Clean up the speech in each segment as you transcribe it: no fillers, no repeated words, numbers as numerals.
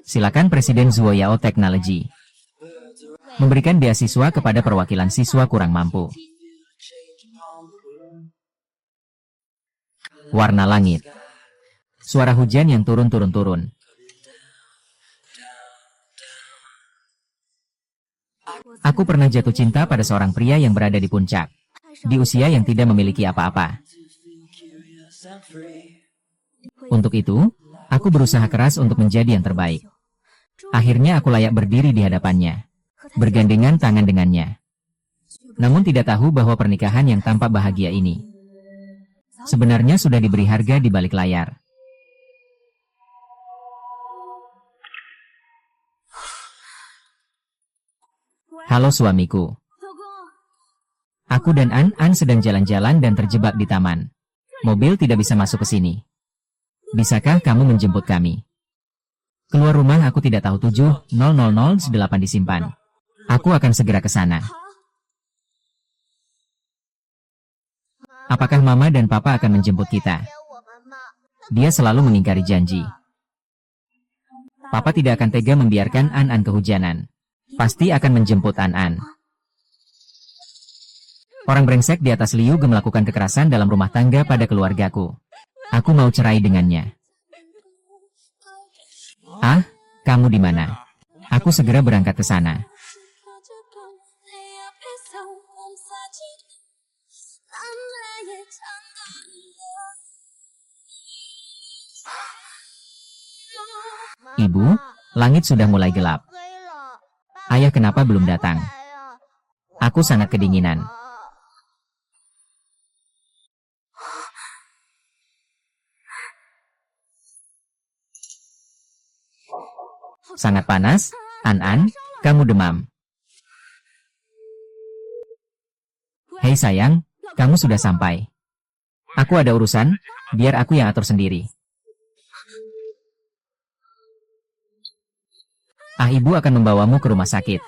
Silakan Presiden Zuo Yao Technology memberikan beasiswa kepada perwakilan siswa kurang mampu. Warna langit. Suara hujan yang turun-turun-turun. Aku pernah jatuh cinta pada seorang pria yang berada di puncak, di usia yang tidak memiliki apa-apa. Untuk itu, aku berusaha keras untuk menjadi yang terbaik. Akhirnya aku layak berdiri di hadapannya, bergandengan tangan dengannya. Namun tidak tahu bahwa pernikahan yang tampak bahagia ini sebenarnya sudah diberi harga di balik layar. Halo suamiku. Aku dan An sedang jalan-jalan dan terjebak di taman. Mobil tidak bisa masuk ke sini. Bisakah kamu menjemput kami? Keluar rumah aku tidak tahu 7.0008 disimpan. Aku akan segera ke sana. Apakah Mama dan Papa akan menjemput kita? Dia selalu mengingkari janji. Papa tidak akan tega membiarkan An kehujanan. Pasti akan menjemput An. Orang brengsek di atas Liu Ge melakukan kekerasan dalam rumah tangga pada keluargaku. Aku mau cerai dengannya. Ah, kamu di mana? Aku segera berangkat ke sana. Ibu, langit sudah mulai gelap. Ayah kenapa belum datang? Aku sangat kedinginan. Sangat panas, An, kamu demam. Hei sayang, kamu sudah sampai. Aku ada urusan, biar aku yang atur sendiri. Ibu akan membawamu ke rumah sakit.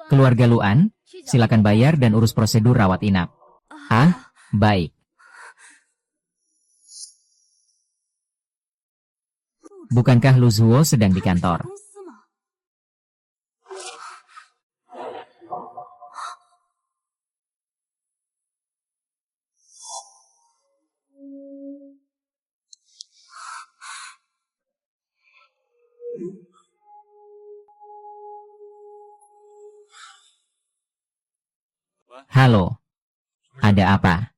Keluarga Luan, silakan bayar dan urus prosedur rawat inap. Baik. Bukankah Lu Zuo sedang di kantor? Halo. Ada apa?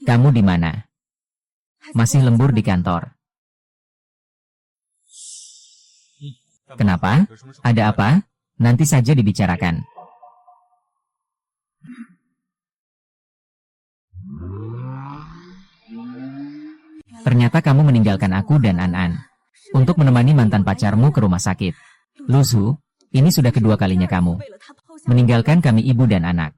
Kamu di mana? Masih lembur di kantor. Kenapa? Ada apa? Nanti saja dibicarakan. Ternyata kamu meninggalkan aku dan An untuk menemani mantan pacarmu ke rumah sakit. Lu Zu, ini sudah kedua kalinya kamu meninggalkan kami ibu dan anak.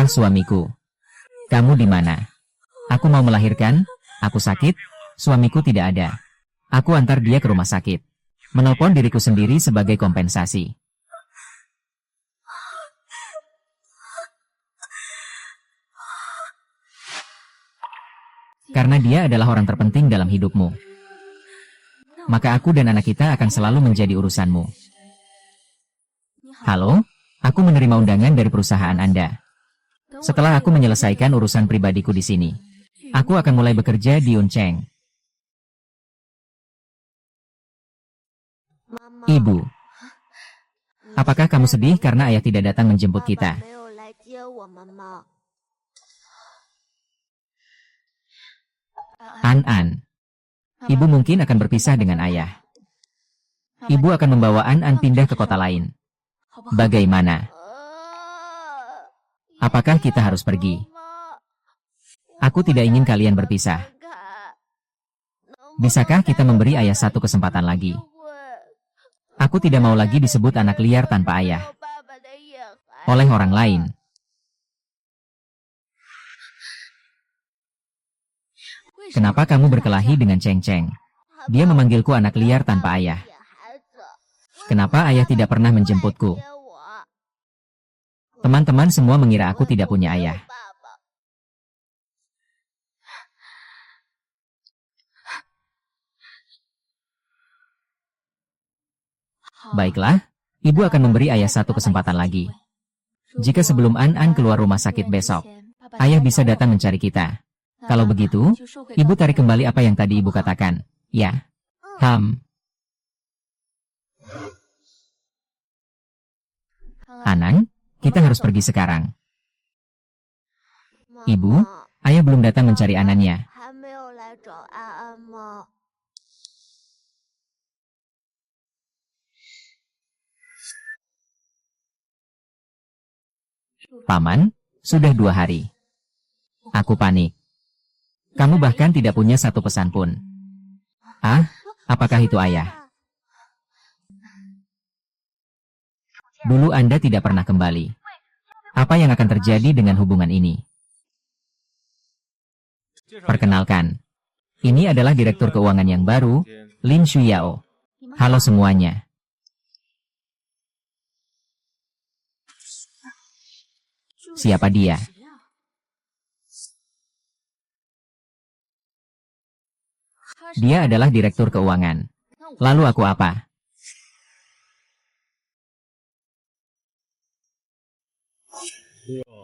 Suamiku. Kamu di mana? Aku mau melahirkan, aku sakit, suamiku tidak ada. Aku antar dia ke rumah sakit. Menelpon diriku sendiri sebagai kompensasi. Karena dia adalah orang terpenting dalam hidupmu. Maka aku dan anak kita akan selalu menjadi urusanmu. Halo, aku menerima undangan dari perusahaan Anda. Setelah aku menyelesaikan urusan pribadiku di sini, aku akan mulai bekerja di Yuncheng. Ibu, apakah kamu sedih karena ayah tidak datang menjemput kita? An, ibu mungkin akan berpisah dengan ayah. Ibu akan membawa An pindah ke kota lain. Bagaimana? Apakah kita harus pergi? Aku tidak ingin kalian berpisah. Bisakah kita memberi ayah satu kesempatan lagi? Aku tidak mau lagi disebut anak liar tanpa ayah oleh orang lain. Kenapa kamu berkelahi dengan Cheng Cheng? Dia memanggilku anak liar tanpa ayah. Kenapa ayah tidak pernah menjemputku? Teman-teman semua mengira aku tidak punya ayah. Baiklah, ibu akan memberi ayah satu kesempatan lagi. Jika sebelum An keluar rumah sakit besok, ayah bisa datang mencari kita. Kalau begitu, ibu tarik kembali apa yang tadi ibu katakan. Ya. Anan, kita harus pergi sekarang. Ibu, ayah belum datang mencari Anannya. Paman, sudah 2 hari. Aku panik. Kamu bahkan tidak punya satu pesan pun. Ah, apakah itu ayah? Dulu Anda tidak pernah kembali. Apa yang akan terjadi dengan hubungan ini? Perkenalkan, ini adalah Direktur Keuangan yang baru, Lin Shuyao. Halo semuanya. Siapa dia? Dia adalah Direktur Keuangan. Lalu aku apa?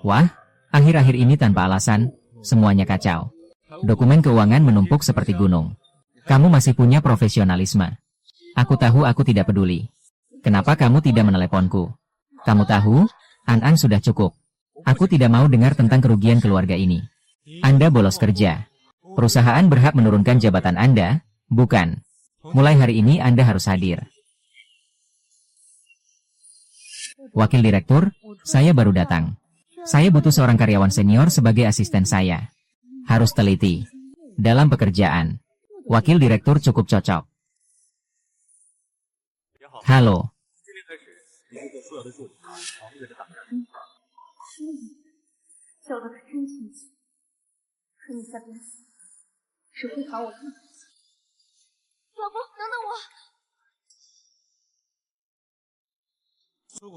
Wah, akhir-akhir ini tanpa alasan, semuanya kacau. Dokumen keuangan menumpuk seperti gunung. Kamu masih punya profesionalisme. Aku tahu aku tidak peduli. Kenapa kamu tidak meneleponku? Kamu tahu, An sudah cukup. Aku tidak mau dengar tentang kerugian keluarga ini. Anda bolos kerja. Perusahaan berhak menurunkan jabatan Anda, bukan. Mulai hari ini Anda harus hadir. Wakil Direktur, saya baru datang. Saya butuh seorang karyawan senior sebagai asisten saya. Harus teliti. Dalam pekerjaan, Wakil Direktur cukup cocok. Halo.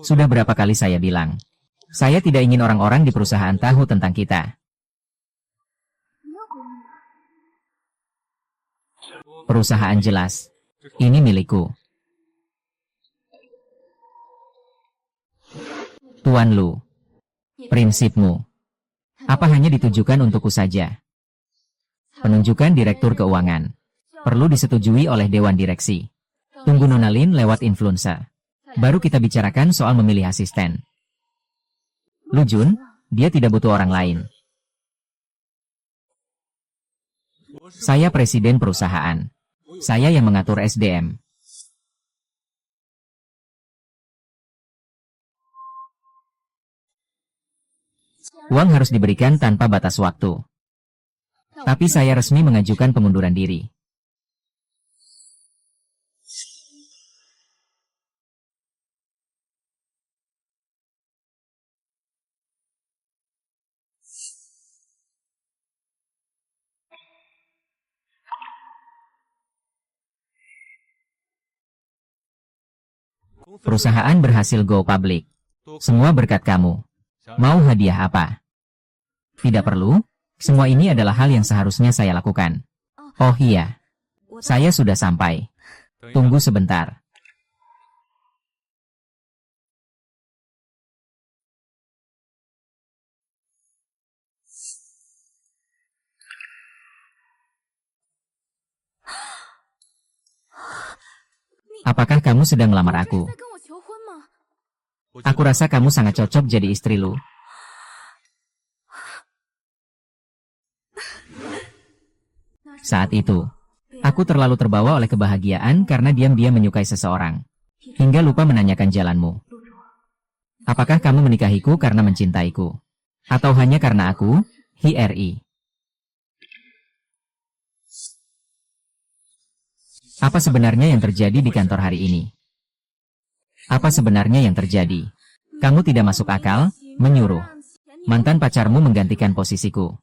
Sudah berapa kali saya bilang, saya tidak ingin orang-orang di perusahaan tahu tentang kita. Perusahaan jelas. Ini milikku. Tuan Lu. Prinsipmu. Apa hanya ditujukan untukku saja? Penunjukan Direktur Keuangan. Perlu disetujui oleh Dewan Direksi. Tunggu Nona Lin lewat influencer. Baru kita bicarakan soal memilih asisten. Lu Jun, dia tidak butuh orang lain. Saya presiden perusahaan. Saya yang mengatur SDM. Uang harus diberikan tanpa batas waktu. Tapi saya resmi mengajukan pengunduran diri. Perusahaan berhasil go public. Semua berkat kamu. Mau hadiah apa? Tidak perlu. Semua ini adalah hal yang seharusnya saya lakukan. Oh iya. Saya sudah sampai. Tunggu sebentar. Apakah kamu sedang melamar aku? Aku rasa kamu sangat cocok jadi istri Lu. Saat itu, Aku terlalu terbawa oleh kebahagiaan karena diam-diam menyukai seseorang. Hingga lupa menanyakan jalanmu. Apakah kamu menikahiku karena mencintaiku? Atau hanya karena aku, HRI? Apa sebenarnya yang terjadi di kantor hari ini? Apa sebenarnya yang terjadi? Kamu tidak masuk akal, menyuruh mantan pacarmu menggantikan posisiku.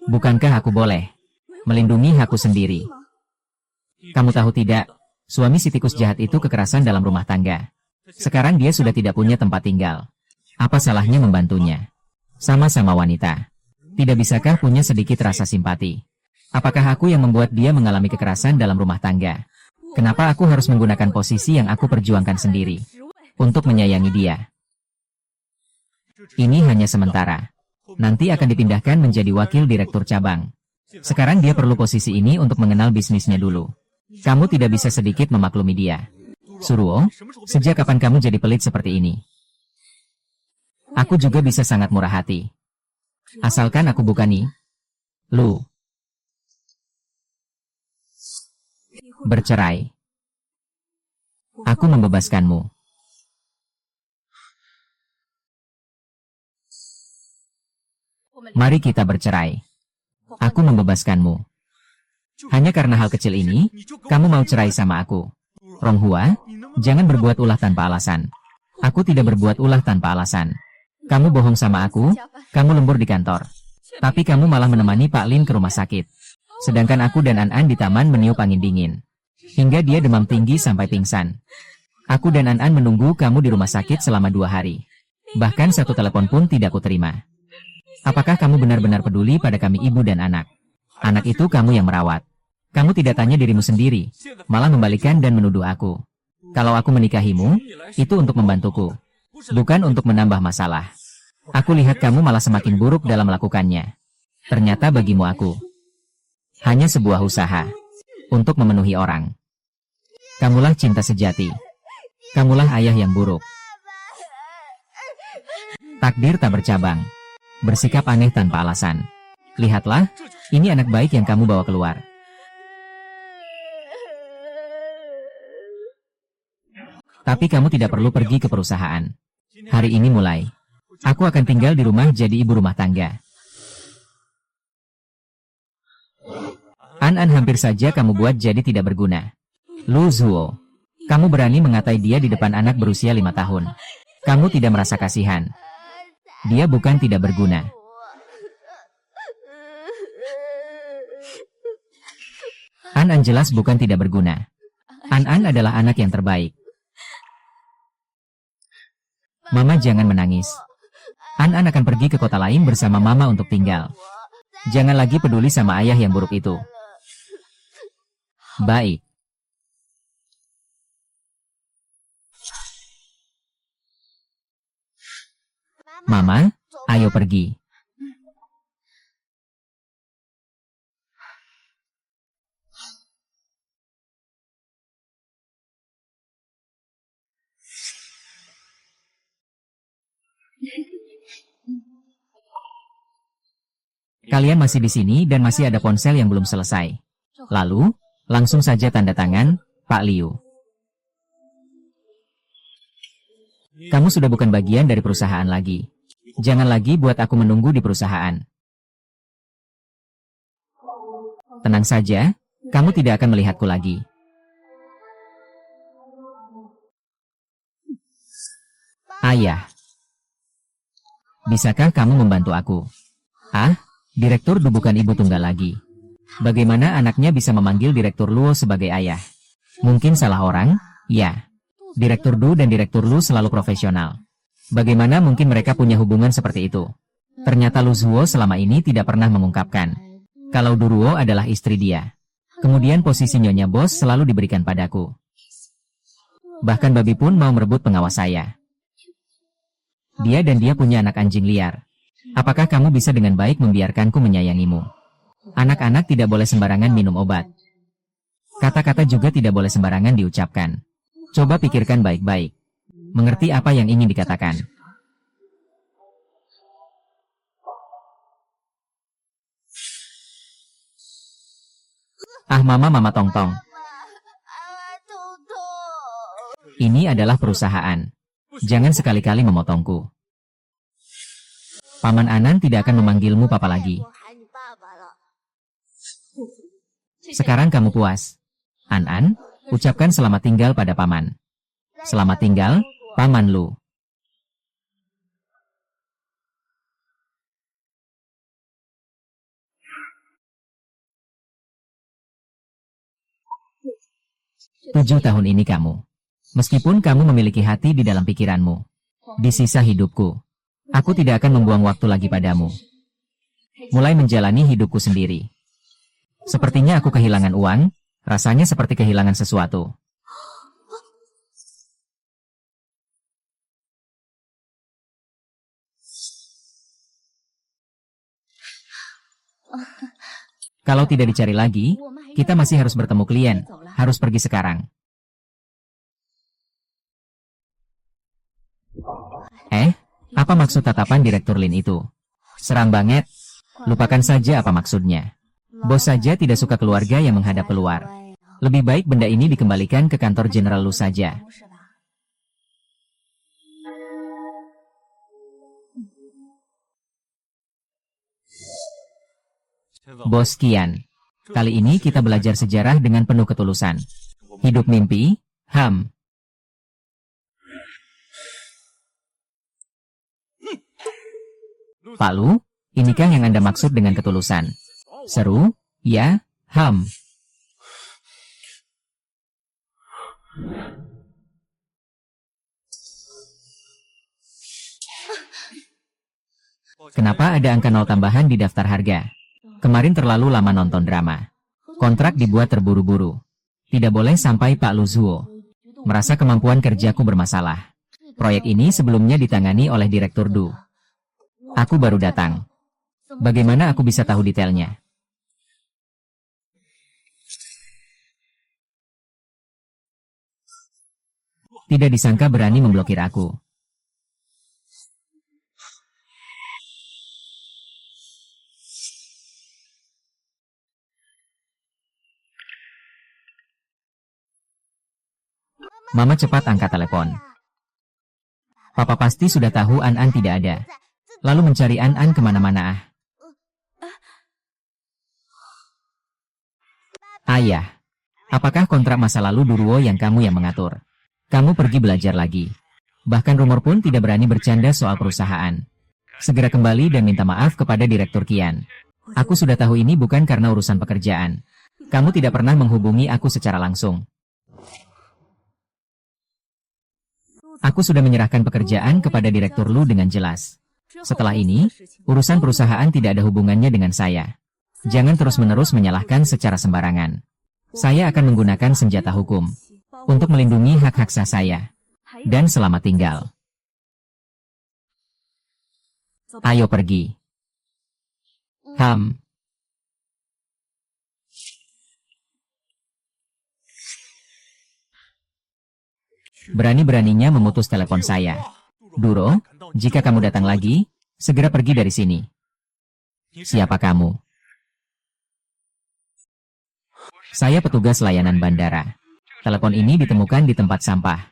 Bukankah aku boleh melindungi hakku sendiri? Kamu tahu tidak, suami si tikus jahat itu kekerasan dalam rumah tangga. Sekarang dia sudah tidak punya tempat tinggal. Apa salahnya membantunya? Sama-sama wanita. Tidak bisakah punya sedikit rasa simpati? Apakah aku yang membuat dia mengalami kekerasan dalam rumah tangga? Kenapa aku harus menggunakan posisi yang aku perjuangkan sendiri untuk menyayangi dia? Ini hanya sementara. Nanti akan dipindahkan menjadi wakil direktur cabang. Sekarang dia perlu posisi ini untuk mengenal bisnisnya dulu. Kamu tidak bisa sedikit memaklumi dia. Suruo, sejak kapan kamu jadi pelit seperti ini? Aku juga bisa sangat murah hati. Asalkan aku bukan Lu. Bercerai. Aku membebaskanmu. Mari kita bercerai. Aku membebaskanmu. Hanya karena hal kecil ini, kamu mau cerai sama aku. Ronghua, jangan berbuat ulah tanpa alasan. Aku tidak berbuat ulah tanpa alasan. Kamu bohong sama aku, kamu lembur di kantor. Tapi kamu malah menemani Pak Lin ke rumah sakit. Sedangkan aku dan An-An di taman meniup angin dingin. Hingga dia demam tinggi sampai pingsan. Aku dan An-An menunggu kamu di rumah sakit selama 2 hari. Bahkan satu telepon pun tidak kuterima. Apakah kamu benar-benar peduli pada kami ibu dan anak? Anak itu kamu yang merawat. Kamu tidak tanya dirimu sendiri, malah membalikan dan menuduh aku. Kalau aku menikahimu, itu untuk membantuku, bukan untuk menambah masalah. Aku lihat kamu malah semakin buruk dalam melakukannya. Ternyata bagimu aku hanya sebuah usaha untuk memenuhi orang. Kamulah cinta sejati. Kamulah ayah yang buruk. Takdir tak bercabang. Bersikap aneh tanpa alasan. Lihatlah, ini anak baik yang kamu bawa keluar. Tapi kamu tidak perlu pergi ke perusahaan. Hari ini mulai, aku akan tinggal di rumah jadi ibu rumah tangga. An-An hampir saja kamu buat jadi tidak berguna. Lu Zuo, kamu berani mengatai dia di depan anak berusia 5 tahun. Kamu tidak merasa kasihan. Dia bukan tidak berguna. An-An jelas bukan tidak berguna. An-An adalah anak yang terbaik. Mama jangan menangis. An-An akan pergi ke kota lain bersama Mama untuk tinggal. Jangan lagi peduli sama ayah yang buruk itu. Baik. Mama, ayo pergi. Kalian masih di sini dan masih ada ponsel yang belum selesai. Lalu, langsung saja tanda tangan, Pak Liu. Kamu sudah bukan bagian dari perusahaan lagi. Jangan lagi buat aku menunggu di perusahaan. Tenang saja, kamu tidak akan melihatku lagi. Ayah. Bisakah kamu membantu aku? Ah, Direktur Du bukan ibu tunggal lagi. Bagaimana anaknya bisa memanggil Direktur Luo sebagai ayah? Mungkin salah orang? Ya. Direktur Du dan Direktur Lu selalu profesional. Bagaimana mungkin mereka punya hubungan seperti itu? Ternyata Lu Zuo selama ini tidak pernah mengungkapkan kalau Duruo adalah istri dia. Kemudian posisi Nyonya Bos selalu diberikan padaku. Bahkan babi pun mau merebut pengawas saya. Dia dan dia punya anak anjing liar. Apakah kamu bisa dengan baik membiarkanku menyayangimu? Anak-anak tidak boleh sembarangan minum obat. Kata-kata juga tidak boleh sembarangan diucapkan. Coba pikirkan baik-baik. Mengerti apa yang ingin dikatakan. Ah Mama Tongtong. Ini adalah perusahaan. Jangan sekali-kali memotongku. Paman Anan tidak akan memanggilmu papa lagi. Sekarang kamu puas. An, ucapkan selamat tinggal pada paman. Selamat tinggal, paman Lu. Tujuh tahun ini kamu. Meskipun kamu memiliki hati di dalam pikiranmu. Di sisa hidupku, aku tidak akan membuang waktu lagi padamu. Mulai menjalani hidupku sendiri. Sepertinya aku kehilangan uang, rasanya seperti kehilangan sesuatu. Kalau tidak dicari lagi, kita masih harus bertemu klien, harus pergi sekarang. Apa maksud tatapan Direktur Lin itu? Seram banget. Lupakan saja apa maksudnya. Bos saja tidak suka keluarga yang menghadap keluar. Lebih baik benda ini dikembalikan ke kantor Jenderal Lu saja. Bos Kian, kali ini kita belajar sejarah dengan penuh ketulusan. Hidup mimpi, Pak Lu, inikah yang Anda maksud dengan ketulusan? Seru, ya, Kenapa ada angka 0 tambahan di daftar harga? Kemarin terlalu lama nonton drama. Kontrak dibuat terburu-buru. Tidak boleh sampai Pak Lu Zuo merasa kemampuan kerjaku bermasalah. Proyek ini sebelumnya ditangani oleh Direktur Du. Aku baru datang. Bagaimana aku bisa tahu detailnya? Tidak disangka berani memblokir aku. Mama cepat angkat telepon. Papa pasti sudah tahu An tidak ada. Lalu mencari An kemana-mana. Ayah, apakah kontrak masa lalu Duruo yang kamu yang mengatur? Kamu pergi belajar lagi. Bahkan rumor pun tidak berani bercanda soal perusahaan. Segera kembali dan minta maaf kepada Direktur Kian. Aku sudah tahu ini bukan karena urusan pekerjaan. Kamu tidak pernah menghubungi aku secara langsung. Aku sudah menyerahkan pekerjaan kepada Direktur Lu dengan jelas. Setelah ini, urusan perusahaan tidak ada hubungannya dengan saya. Jangan terus-menerus menyalahkan secara sembarangan. Saya akan menggunakan senjata hukum untuk melindungi hak-hak sah saya. Dan selamat tinggal. Ayo pergi. Berani-beraninya memutus telepon saya. Duro, jika kamu datang lagi, segera pergi dari sini. Siapa kamu? Saya petugas layanan bandara. Telepon ini ditemukan di tempat sampah.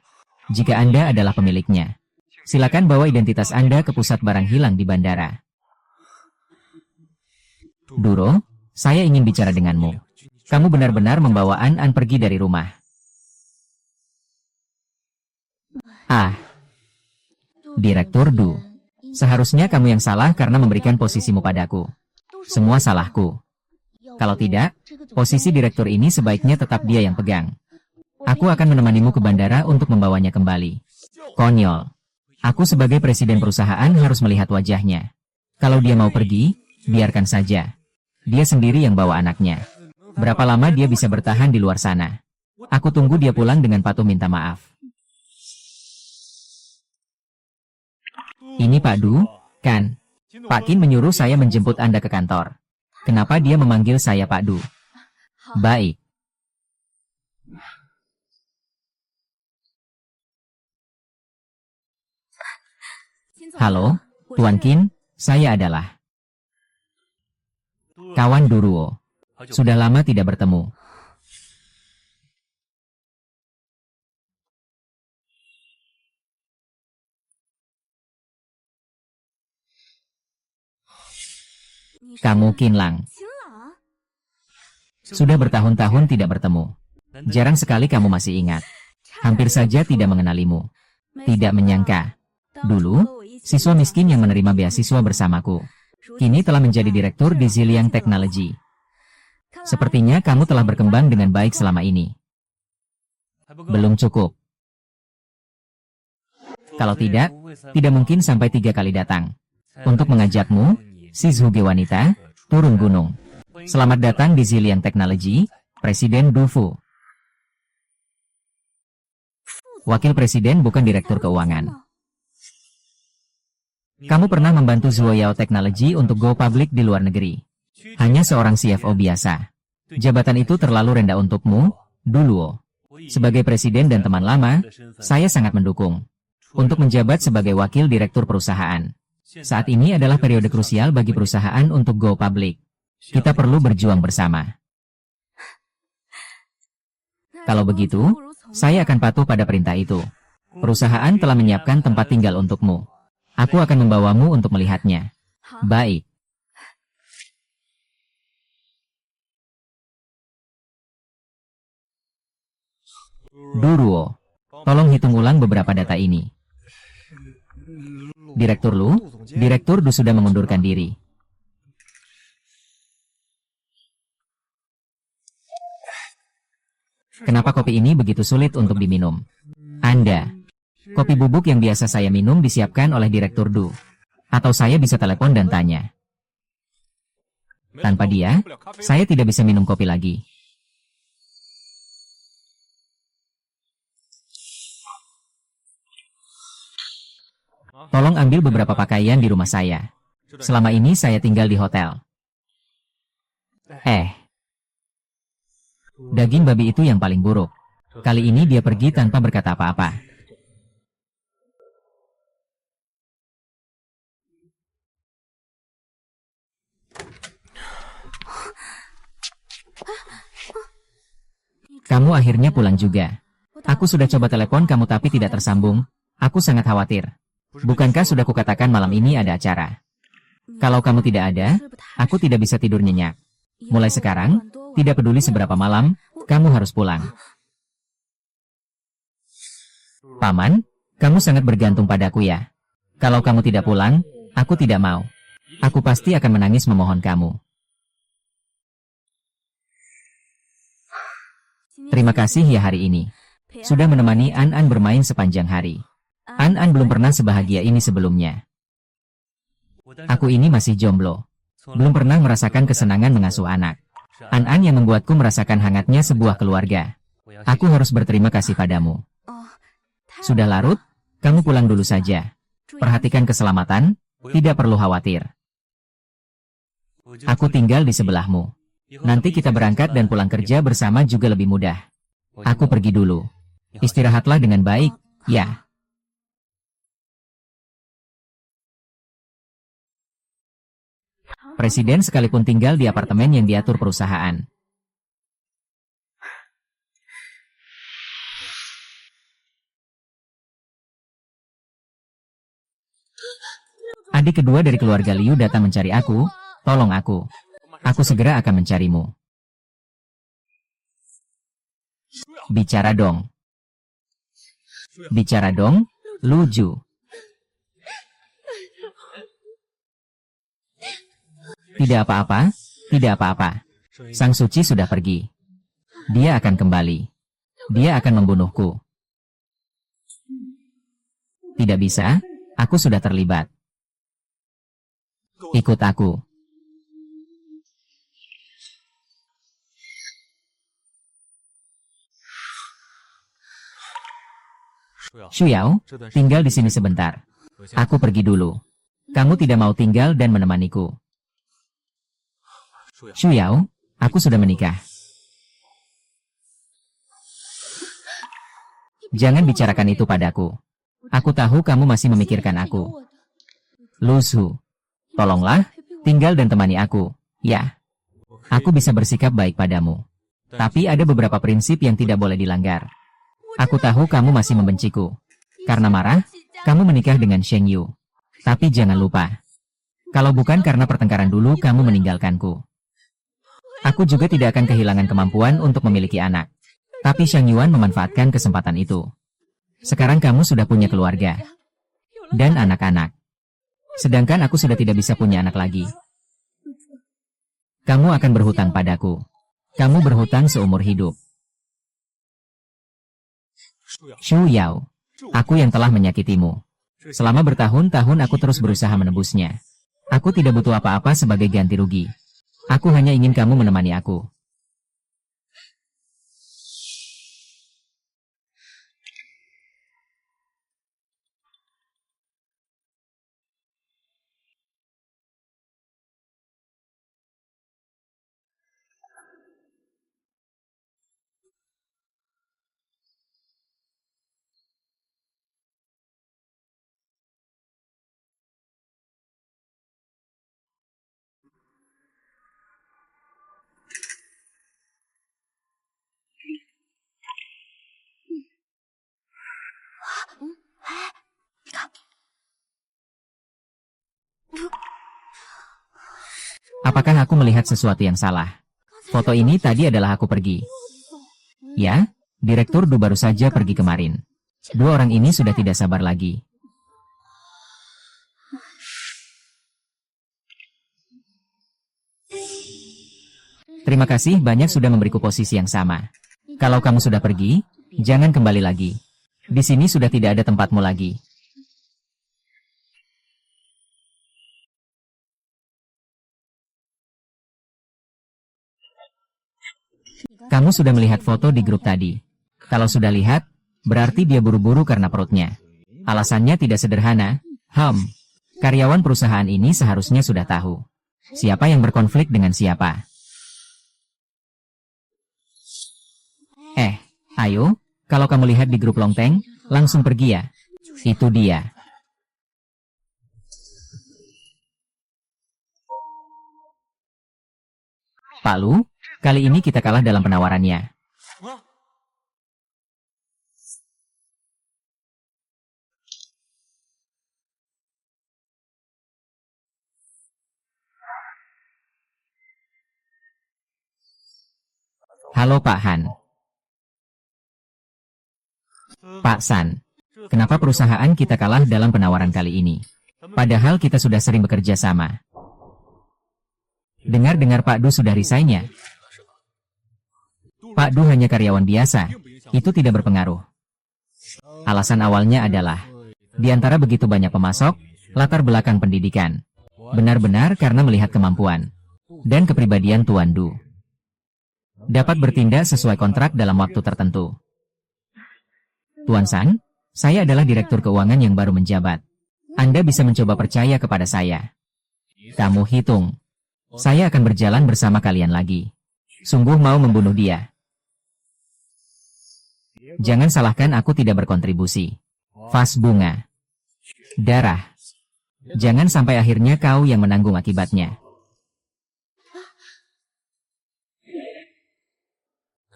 Jika Anda adalah pemiliknya, silakan bawa identitas Anda ke pusat barang hilang di bandara. Duro, saya ingin bicara denganmu. Kamu benar-benar membawa An pergi dari rumah. Direktur Du. Seharusnya kamu yang salah karena memberikan posisimu padaku. Semua salahku. Kalau tidak, posisi direktur ini sebaiknya tetap dia yang pegang. Aku akan menemanimu ke bandara untuk membawanya kembali. Konyol. Aku sebagai presiden perusahaan harus melihat wajahnya. Kalau dia mau pergi, biarkan saja. Dia sendiri yang bawa anaknya. Berapa lama dia bisa bertahan di luar sana? Aku tunggu dia pulang dengan patuh minta maaf. Ini Pak Du, kan? Pak Qin menyuruh saya menjemput Anda ke kantor. Kenapa dia memanggil saya Pak Du? Baik. Halo, Tuan Qin, saya adalah kawan Duruo. Sudah lama tidak bertemu. Kamu Qin Lang. Sudah bertahun-tahun tidak bertemu. Jarang sekali kamu masih ingat. Hampir saja tidak mengenalimu. Tidak menyangka. Dulu, siswa miskin yang menerima beasiswa bersamaku. Kini telah menjadi direktur di Ziliang Technology. Sepertinya kamu telah berkembang dengan baik selama ini. Belum cukup. Kalau tidak mungkin sampai 3 kali datang. Untuk mengajakmu, si Zhuge wanita, turun gunung. Selamat datang di Ziliang Technology, Presiden Du Fu. Wakil Presiden bukan Direktur Keuangan. Kamu pernah membantu Zuoyao Technology untuk go public di luar negeri. Hanya seorang CFO biasa. Jabatan itu terlalu rendah untukmu, Du Luo. Sebagai presiden dan teman lama, saya sangat mendukung. Untuk menjabat sebagai wakil direktur perusahaan. Saat ini adalah periode krusial bagi perusahaan untuk go public. Kita perlu berjuang bersama. Kalau begitu, saya akan patuh pada perintah itu. Perusahaan telah menyiapkan tempat tinggal untukmu. Aku akan membawamu untuk melihatnya. Baik. Du Luo, tolong hitung ulang beberapa data ini. Direktur Lu, Direktur Du sudah mengundurkan diri. Kenapa kopi ini begitu sulit untuk diminum? Anda. Kopi bubuk yang biasa saya minum disiapkan oleh Direktur Du. Atau saya bisa telepon dan tanya. Tanpa dia, saya tidak bisa minum kopi lagi. Tolong ambil beberapa pakaian di rumah saya. Selama ini saya tinggal di hotel. Daging babi itu yang paling buruk. Kali ini dia pergi tanpa berkata apa-apa. Kamu akhirnya pulang juga. Aku sudah coba telepon kamu tapi tidak tersambung. Aku sangat khawatir. Bukankah sudah kukatakan malam ini ada acara? Kalau kamu tidak ada, aku tidak bisa tidur nyenyak. Mulai sekarang, tidak peduli seberapa malam, kamu harus pulang. Paman, kamu sangat bergantung padaku ya. Kalau kamu tidak pulang, aku tidak mau. Aku pasti akan menangis memohon kamu. Terima kasih ya hari ini. Sudah menemani An bermain sepanjang hari. An belum pernah sebahagia ini sebelumnya. Aku ini masih jomblo. Belum pernah merasakan kesenangan mengasuh anak. An yang membuatku merasakan hangatnya sebuah keluarga. Aku harus berterima kasih padamu. Sudah larut? Kamu pulang dulu saja. Perhatikan keselamatan, tidak perlu khawatir. Aku tinggal di sebelahmu. Nanti kita berangkat dan pulang kerja bersama juga lebih mudah. Aku pergi dulu. Istirahatlah dengan baik, ya. Presiden sekalipun tinggal di apartemen yang diatur perusahaan. Adik kedua dari keluarga Liu datang mencari aku. Tolong aku. Aku segera akan mencarimu. Bicara dong. Bicara dong, Luju. Tidak apa-apa, tidak apa-apa. Sang Suci sudah pergi. Dia akan kembali. Dia akan membunuhku. Tidak bisa, aku sudah terlibat. Ikut aku. Shuyao, tinggal di sini sebentar. Aku pergi dulu. Kamu tidak mau tinggal dan menemaniku. Shuyao, aku sudah menikah. Jangan bicarakan itu padaku. Aku tahu kamu masih memikirkan aku. Lu Su, tolonglah, tinggal dan temani aku. Ya, aku bisa bersikap baik padamu. Tapi ada beberapa prinsip yang tidak boleh dilanggar. Aku tahu kamu masih membenciku. Karena marah, kamu menikah dengan Sheng Yu. Tapi jangan lupa, Kalau bukan karena pertengkaran dulu kamu meninggalkanku. Aku juga tidak akan kehilangan kemampuan untuk memiliki anak. Tapi Shang Yuan memanfaatkan kesempatan itu. Sekarang kamu sudah punya keluarga. Dan anak-anak. Sedangkan aku sudah tidak bisa punya anak lagi. Kamu akan berhutang padaku. Kamu berhutang seumur hidup. Shu Yao. Aku yang telah menyakitimu. Selama bertahun-tahun aku terus berusaha menebusnya. Aku tidak butuh apa-apa sebagai ganti rugi. Aku hanya ingin kamu menemani aku. Apakah aku melihat sesuatu yang salah? Foto ini tadi adalah aku pergi. Ya, Direktur Du baru saja pergi kemarin. Dua orang ini sudah tidak sabar lagi. Terima kasih banyak sudah memberiku posisi yang sama. Kalau kamu sudah pergi, jangan kembali lagi. Di sini sudah tidak ada tempatmu lagi. Kamu sudah melihat foto di grup tadi. Kalau sudah lihat, berarti dia buru-buru karena perutnya. Alasannya tidak sederhana. Karyawan perusahaan ini seharusnya sudah tahu. Siapa yang berkonflik dengan siapa. Ayo, kalau kamu lihat di grup Longteng, langsung pergi ya. Itu dia. Pak Lu, kali ini kita kalah dalam penawarannya. Halo Pak Han. Pak San. Kenapa perusahaan kita kalah dalam penawaran kali ini? Padahal kita sudah sering bekerja sama. Dengar-dengar Pak Du sudah resign ya? Pak Du hanya karyawan biasa. Itu tidak berpengaruh. Alasan awalnya adalah, di antara begitu banyak pemasok, latar belakang pendidikan. Benar-benar karena melihat kemampuan dan kepribadian Tuan Du. Dapat bertindak sesuai kontrak dalam waktu tertentu. Tuan San, saya adalah direktur keuangan yang baru menjabat. Anda bisa mencoba percaya kepada saya. Kamu hitung. Saya akan berjalan bersama kalian lagi. Sungguh mau membunuh dia. Jangan salahkan aku tidak berkontribusi. Vas bunga. Darah. Jangan sampai akhirnya kau yang menanggung akibatnya.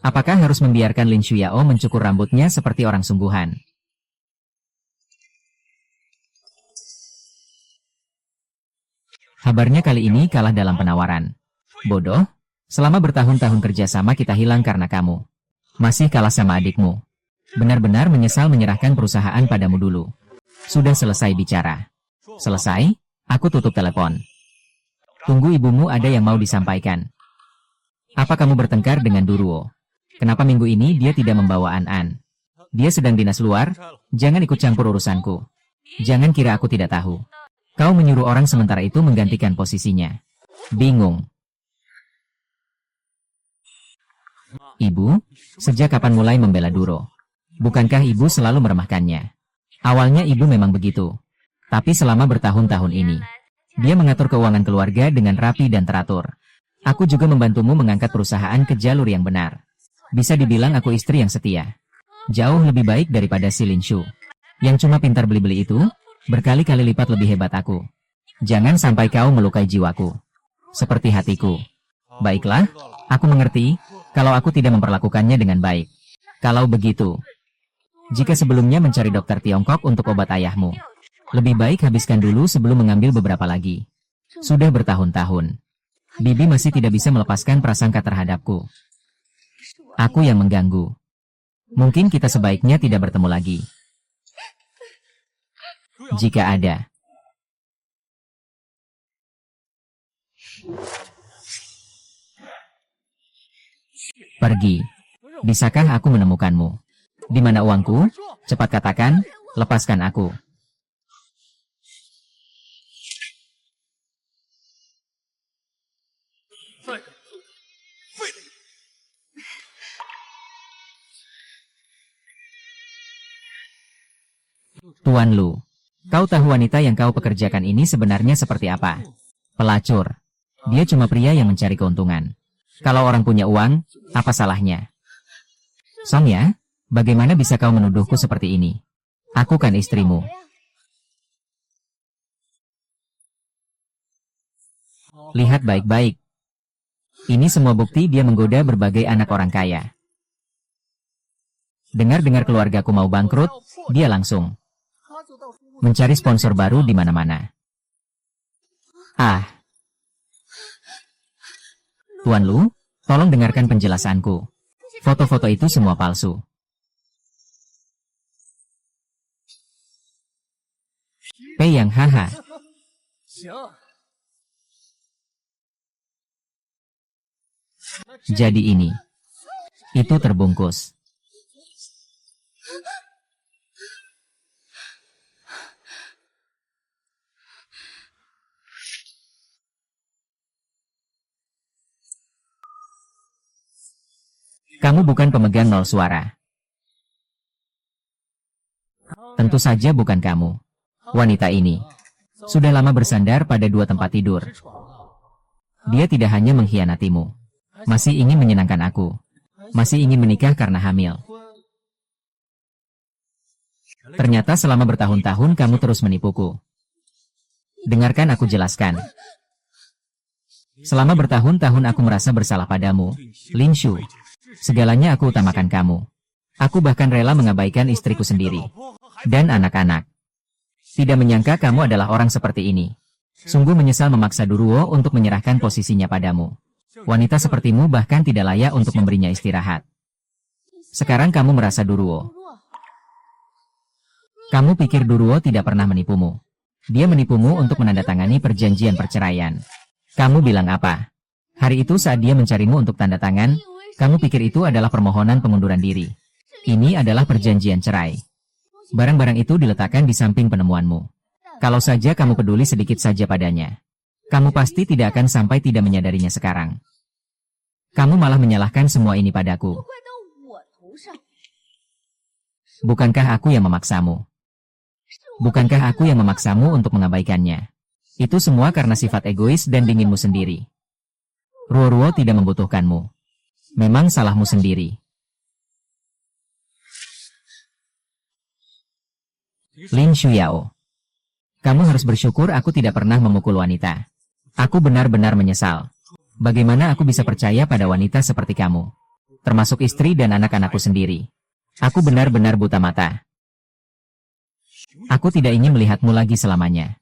Apakah harus membiarkan Lin Shuyao mencukur rambutnya seperti orang sungguhan? Kabarnya kali ini kalah dalam penawaran. Bodoh, selama bertahun-tahun kerjasama kita hilang karena kamu. Masih kalah sama adikmu. Benar-benar menyesal menyerahkan perusahaan padamu dulu. Sudah selesai bicara. Selesai, aku tutup telepon. Tunggu ibumu ada yang mau disampaikan. Apa kamu bertengkar dengan Duruo? Kenapa minggu ini dia tidak membawa An-An? Dia sedang dinas luar, jangan ikut campur urusanku. Jangan kira aku tidak tahu. Kau menyuruh orang sementara itu menggantikan posisinya. Bingung. Ibu, sejak kapan mulai membela Duro? Bukankah ibu selalu meremehkannya? Awalnya ibu memang begitu. Tapi selama bertahun-tahun ini, dia mengatur keuangan keluarga dengan rapi dan teratur. Aku juga membantumu mengangkat perusahaan ke jalur yang benar. Bisa dibilang aku istri yang setia. Jauh lebih baik daripada si Lin Shu. Yang cuma pintar beli-beli itu, berkali-kali lipat lebih hebat aku. Jangan sampai kau melukai jiwaku. Seperti hatiku. Baiklah, aku mengerti, kalau aku tidak memperlakukannya dengan baik. Kalau begitu, jika sebelumnya mencari dokter Tiongkok untuk obat ayahmu, lebih baik habiskan dulu sebelum mengambil beberapa lagi. Sudah bertahun-tahun. Bibi masih tidak bisa melepaskan prasangka terhadapku. Aku yang mengganggu. Mungkin kita sebaiknya tidak bertemu lagi. Jika ada. Pergi. Bisakah aku menemukanmu? Di mana uangku? Cepat katakan, lepaskan aku. Tuan Lu, kau tahu wanita yang kau pekerjakan ini sebenarnya seperti apa? Pelacur. Dia cuma pria yang mencari keuntungan. Kalau orang punya uang, apa salahnya? Song ya, bagaimana bisa kau menuduhku seperti ini? Aku kan istrimu. Lihat baik-baik. Ini semua bukti dia menggoda berbagai anak orang kaya. Dengar-dengar keluargaku mau bangkrut, dia langsung mencari sponsor baru di mana-mana. Ah. Tuan Lu, tolong dengarkan penjelasanku. Foto-foto itu semua palsu. Pei yang haha. Jadi ini. Itu terbungkus. Kamu bukan pemegang 0 suara. Tentu saja bukan kamu. Wanita ini sudah lama bersandar pada 2 tempat tidur. Dia tidak hanya mengkhianatimu, masih ingin menyenangkan aku, masih ingin menikah karena hamil. Ternyata selama bertahun-tahun kamu terus menipuku. Dengarkan aku jelaskan. Selama bertahun-tahun aku merasa bersalah padamu, Lin Shu. Segalanya aku utamakan kamu. Aku bahkan rela mengabaikan istriku sendiri. Dan anak-anak. Tidak menyangka kamu adalah orang seperti ini. Sungguh menyesal memaksa Duruo untuk menyerahkan posisinya padamu. Wanita sepertimu bahkan tidak layak untuk memberinya istirahat. Sekarang kamu merasa Duruo. Kamu pikir Duruo tidak pernah menipumu. Dia menipumu untuk menandatangani perjanjian perceraian. Kamu bilang apa? Hari itu saat dia mencarimu untuk tanda tangan, kamu pikir itu adalah permohonan pengunduran diri. Ini adalah perjanjian cerai. Barang-barang itu diletakkan di samping penemuanmu. Kalau saja kamu peduli sedikit saja padanya, kamu pasti tidak akan sampai tidak menyadarinya sekarang. Kamu malah menyalahkan semua ini padaku. Bukankah aku yang memaksamu? Bukankah aku yang memaksamu untuk mengabaikannya? Itu semua karena sifat egois dan dinginmu sendiri. Ruo-Ruo tidak membutuhkanmu. Memang salahmu sendiri. Lin Shuyao. Kamu harus bersyukur aku tidak pernah memukul wanita. Aku benar-benar menyesal. Bagaimana aku bisa percaya pada wanita seperti kamu? Termasuk istri dan anak-anakku sendiri. Aku benar-benar buta mata. Aku tidak ingin melihatmu lagi selamanya.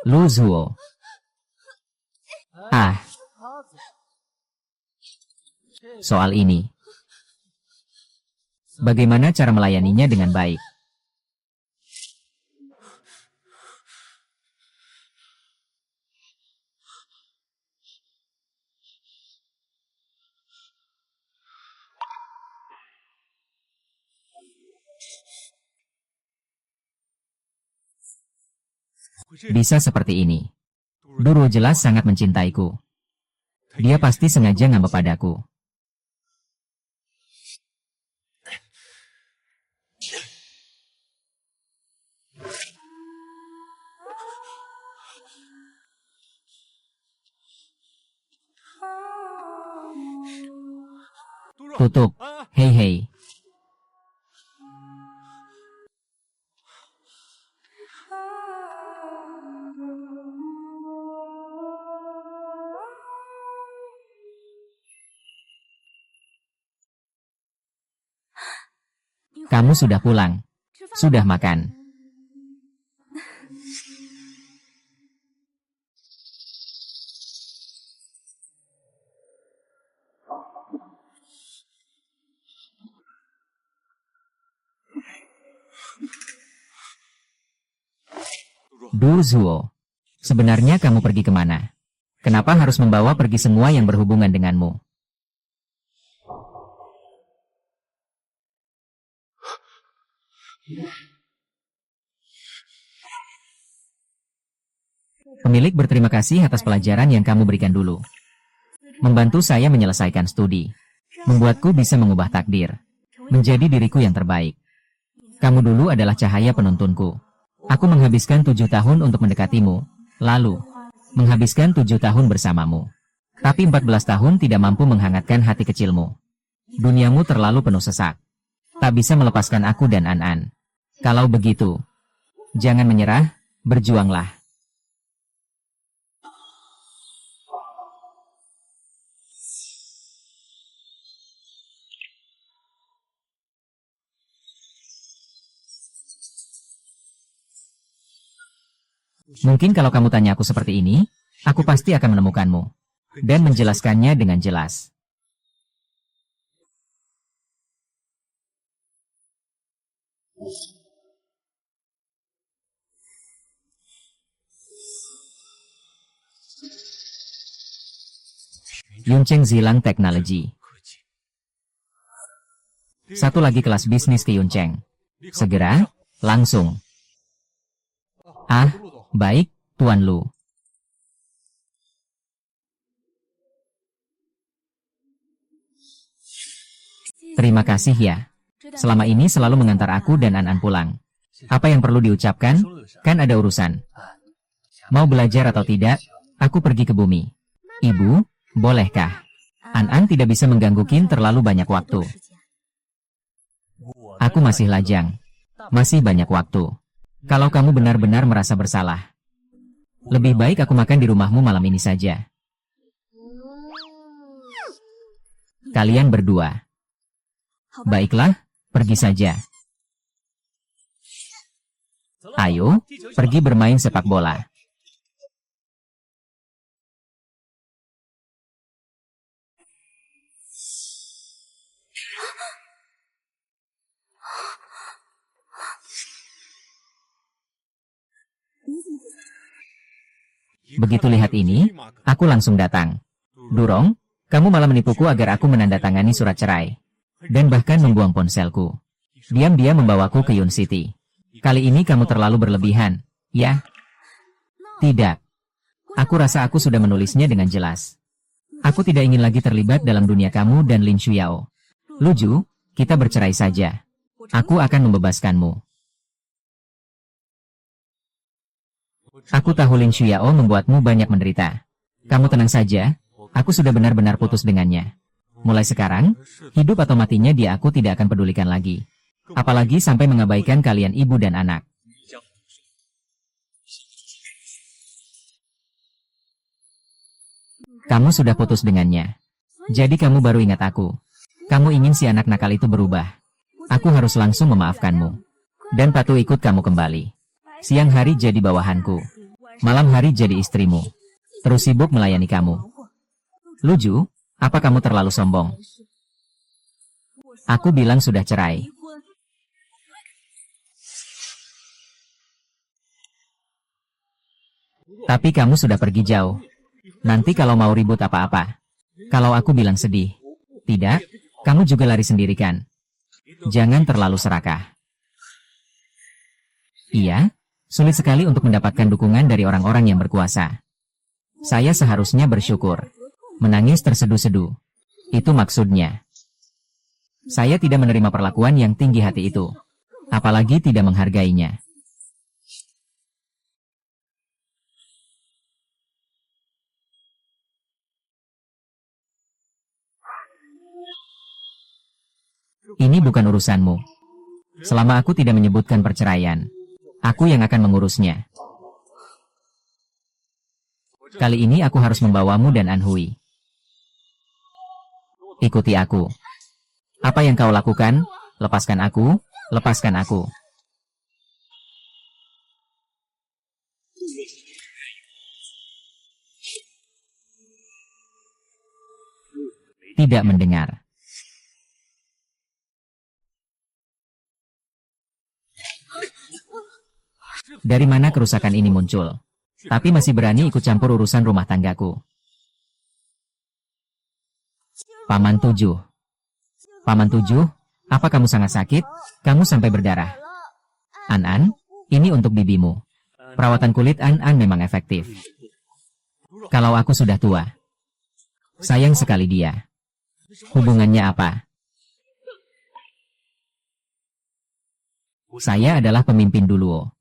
Lu Zuo. Ah. Soal ini. Bagaimana cara melayaninya dengan baik? Bisa seperti ini. Duruo jelas sangat mencintaiku. Dia pasti sengaja ngambek padaku. Tutup. Hei hei. Kamu sudah pulang. Sudah makan. Du Zuo, sebenarnya kamu pergi kemana? Kenapa harus membawa pergi semua yang berhubungan denganmu? Pemilik berterima kasih atas pelajaran yang kamu berikan dulu. Membantu saya menyelesaikan studi. Membuatku bisa mengubah takdir. Menjadi diriku yang terbaik. Kamu dulu adalah cahaya penuntunku. Aku menghabiskan 7 tahun untuk mendekatimu. Lalu, menghabiskan 7 tahun bersamamu. Tapi 14 tahun tidak mampu menghangatkan hati kecilmu. Duniamu terlalu penuh sesak. Tak bisa melepaskan aku dan An-An. Kalau begitu, jangan menyerah, berjuanglah. Mungkin kalau kamu tanya aku seperti ini, aku pasti akan menemukanmu. Dan menjelaskannya dengan jelas. Yuncheng Zilang Technology. Satu lagi kelas bisnis ke Yuncheng. Segera, langsung. Ah, baik, Tuan Lu. Terima kasih ya. Selama ini selalu mengantar aku dan An-An pulang. Apa yang perlu diucapkan? Kan ada urusan. Mau belajar atau tidak, aku pergi ke bumi. Ibu, bolehkah? An-An tidak bisa mengganggu Qin terlalu banyak waktu. Aku masih lajang. Masih banyak waktu. Kalau kamu benar-benar merasa bersalah, lebih baik aku makan di rumahmu malam ini saja. Kalian berdua. Baiklah, pergi saja. Ayo, pergi bermain sepak bola. Begitu lihat ini, aku langsung datang. Durong, kamu malah menipuku agar aku menandatangani surat cerai. Dan bahkan membuang ponselku. Diam-diam membawaku ke Yun City. Kali ini kamu terlalu berlebihan, ya? Tidak. Aku rasa aku sudah menulisnya dengan jelas. Aku tidak ingin lagi terlibat dalam dunia kamu dan Lin Shuiao. Luju, kita bercerai saja. Aku akan membebaskanmu. Aku tahu Lin Shuiao membuatmu banyak menderita. Kamu tenang saja, aku sudah benar-benar putus dengannya. Mulai sekarang, hidup atau matinya dia aku tidak akan pedulikan lagi. Apalagi sampai mengabaikan kalian ibu dan anak. Kamu sudah putus dengannya. Jadi kamu baru ingat aku. Kamu ingin si anak nakal itu berubah. Aku harus langsung memaafkanmu. Dan patuh ikut kamu kembali. Siang hari jadi bawahanku. Malam hari jadi istrimu. Terus sibuk melayani kamu. Luju, apa kamu terlalu sombong? Aku bilang sudah cerai. Tapi kamu sudah pergi jauh. Nanti kalau mau ribut apa-apa. Kalau aku bilang sedih. Tidak, kamu juga lari sendiri kan? Jangan terlalu serakah. Iya, sulit sekali untuk mendapatkan dukungan dari orang-orang yang berkuasa. Saya seharusnya bersyukur. Menangis terseduh-seduh. Itu maksudnya. Saya tidak menerima perlakuan yang tinggi hati itu. Apalagi tidak menghargainya. Ini bukan urusanmu. Selama aku tidak menyebutkan perceraian, aku yang akan mengurusnya. Kali ini aku harus membawamu dan An Hui. Ikuti aku. Apa yang kau lakukan? Lepaskan aku, lepaskan aku. Tidak mendengar. Dari mana kerusakan ini muncul? Tapi masih berani ikut campur urusan rumah tanggaku. Paman 7. Paman 7, apa kamu sangat sakit? Kamu sampai berdarah. An, ini untuk bibimu. Perawatan kulit An memang efektif. Kalau aku sudah tua. Sayang sekali dia. Hubungannya apa? Saya adalah pemimpin Duluo.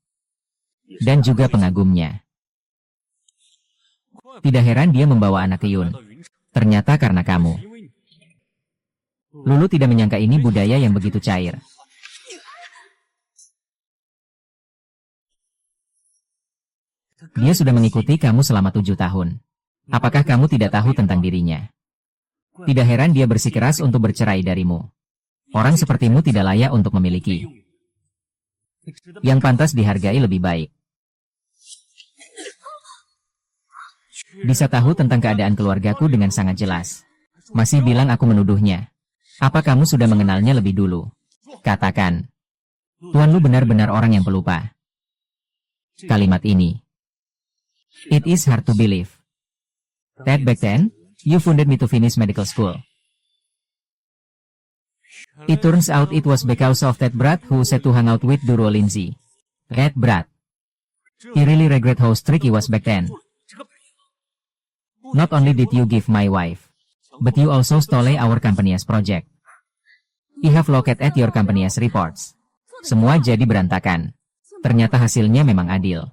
Dan juga pengagumnya. Tidak heran dia membawa anak ke Yun. Ternyata karena kamu. Lulu tidak menyangka ini budaya yang begitu cair. Dia sudah mengikuti kamu selama 7 tahun. Apakah kamu tidak tahu tentang dirinya? Tidak heran dia bersikeras untuk bercerai darimu. Orang sepertimu tidak layak untuk memiliki. Yang pantas dihargai lebih baik. Bisa tahu tentang keadaan keluargaku dengan sangat jelas. Masih bilang aku menuduhnya. Apa kamu sudah mengenalnya lebih dulu? Katakan. Tuan Lu benar-benar orang yang pelupa. Kalimat ini. It is hard to believe. That back then, you funded me to finish medical school. It turns out it was because of that brat who said to hang out with Duro Lindsay. That brat. He really regret how strict he was back then. Not only did you give my wife, but you also stole our company's project. You have looked at your company's reports. Semua jadi berantakan. Ternyata hasilnya memang adil.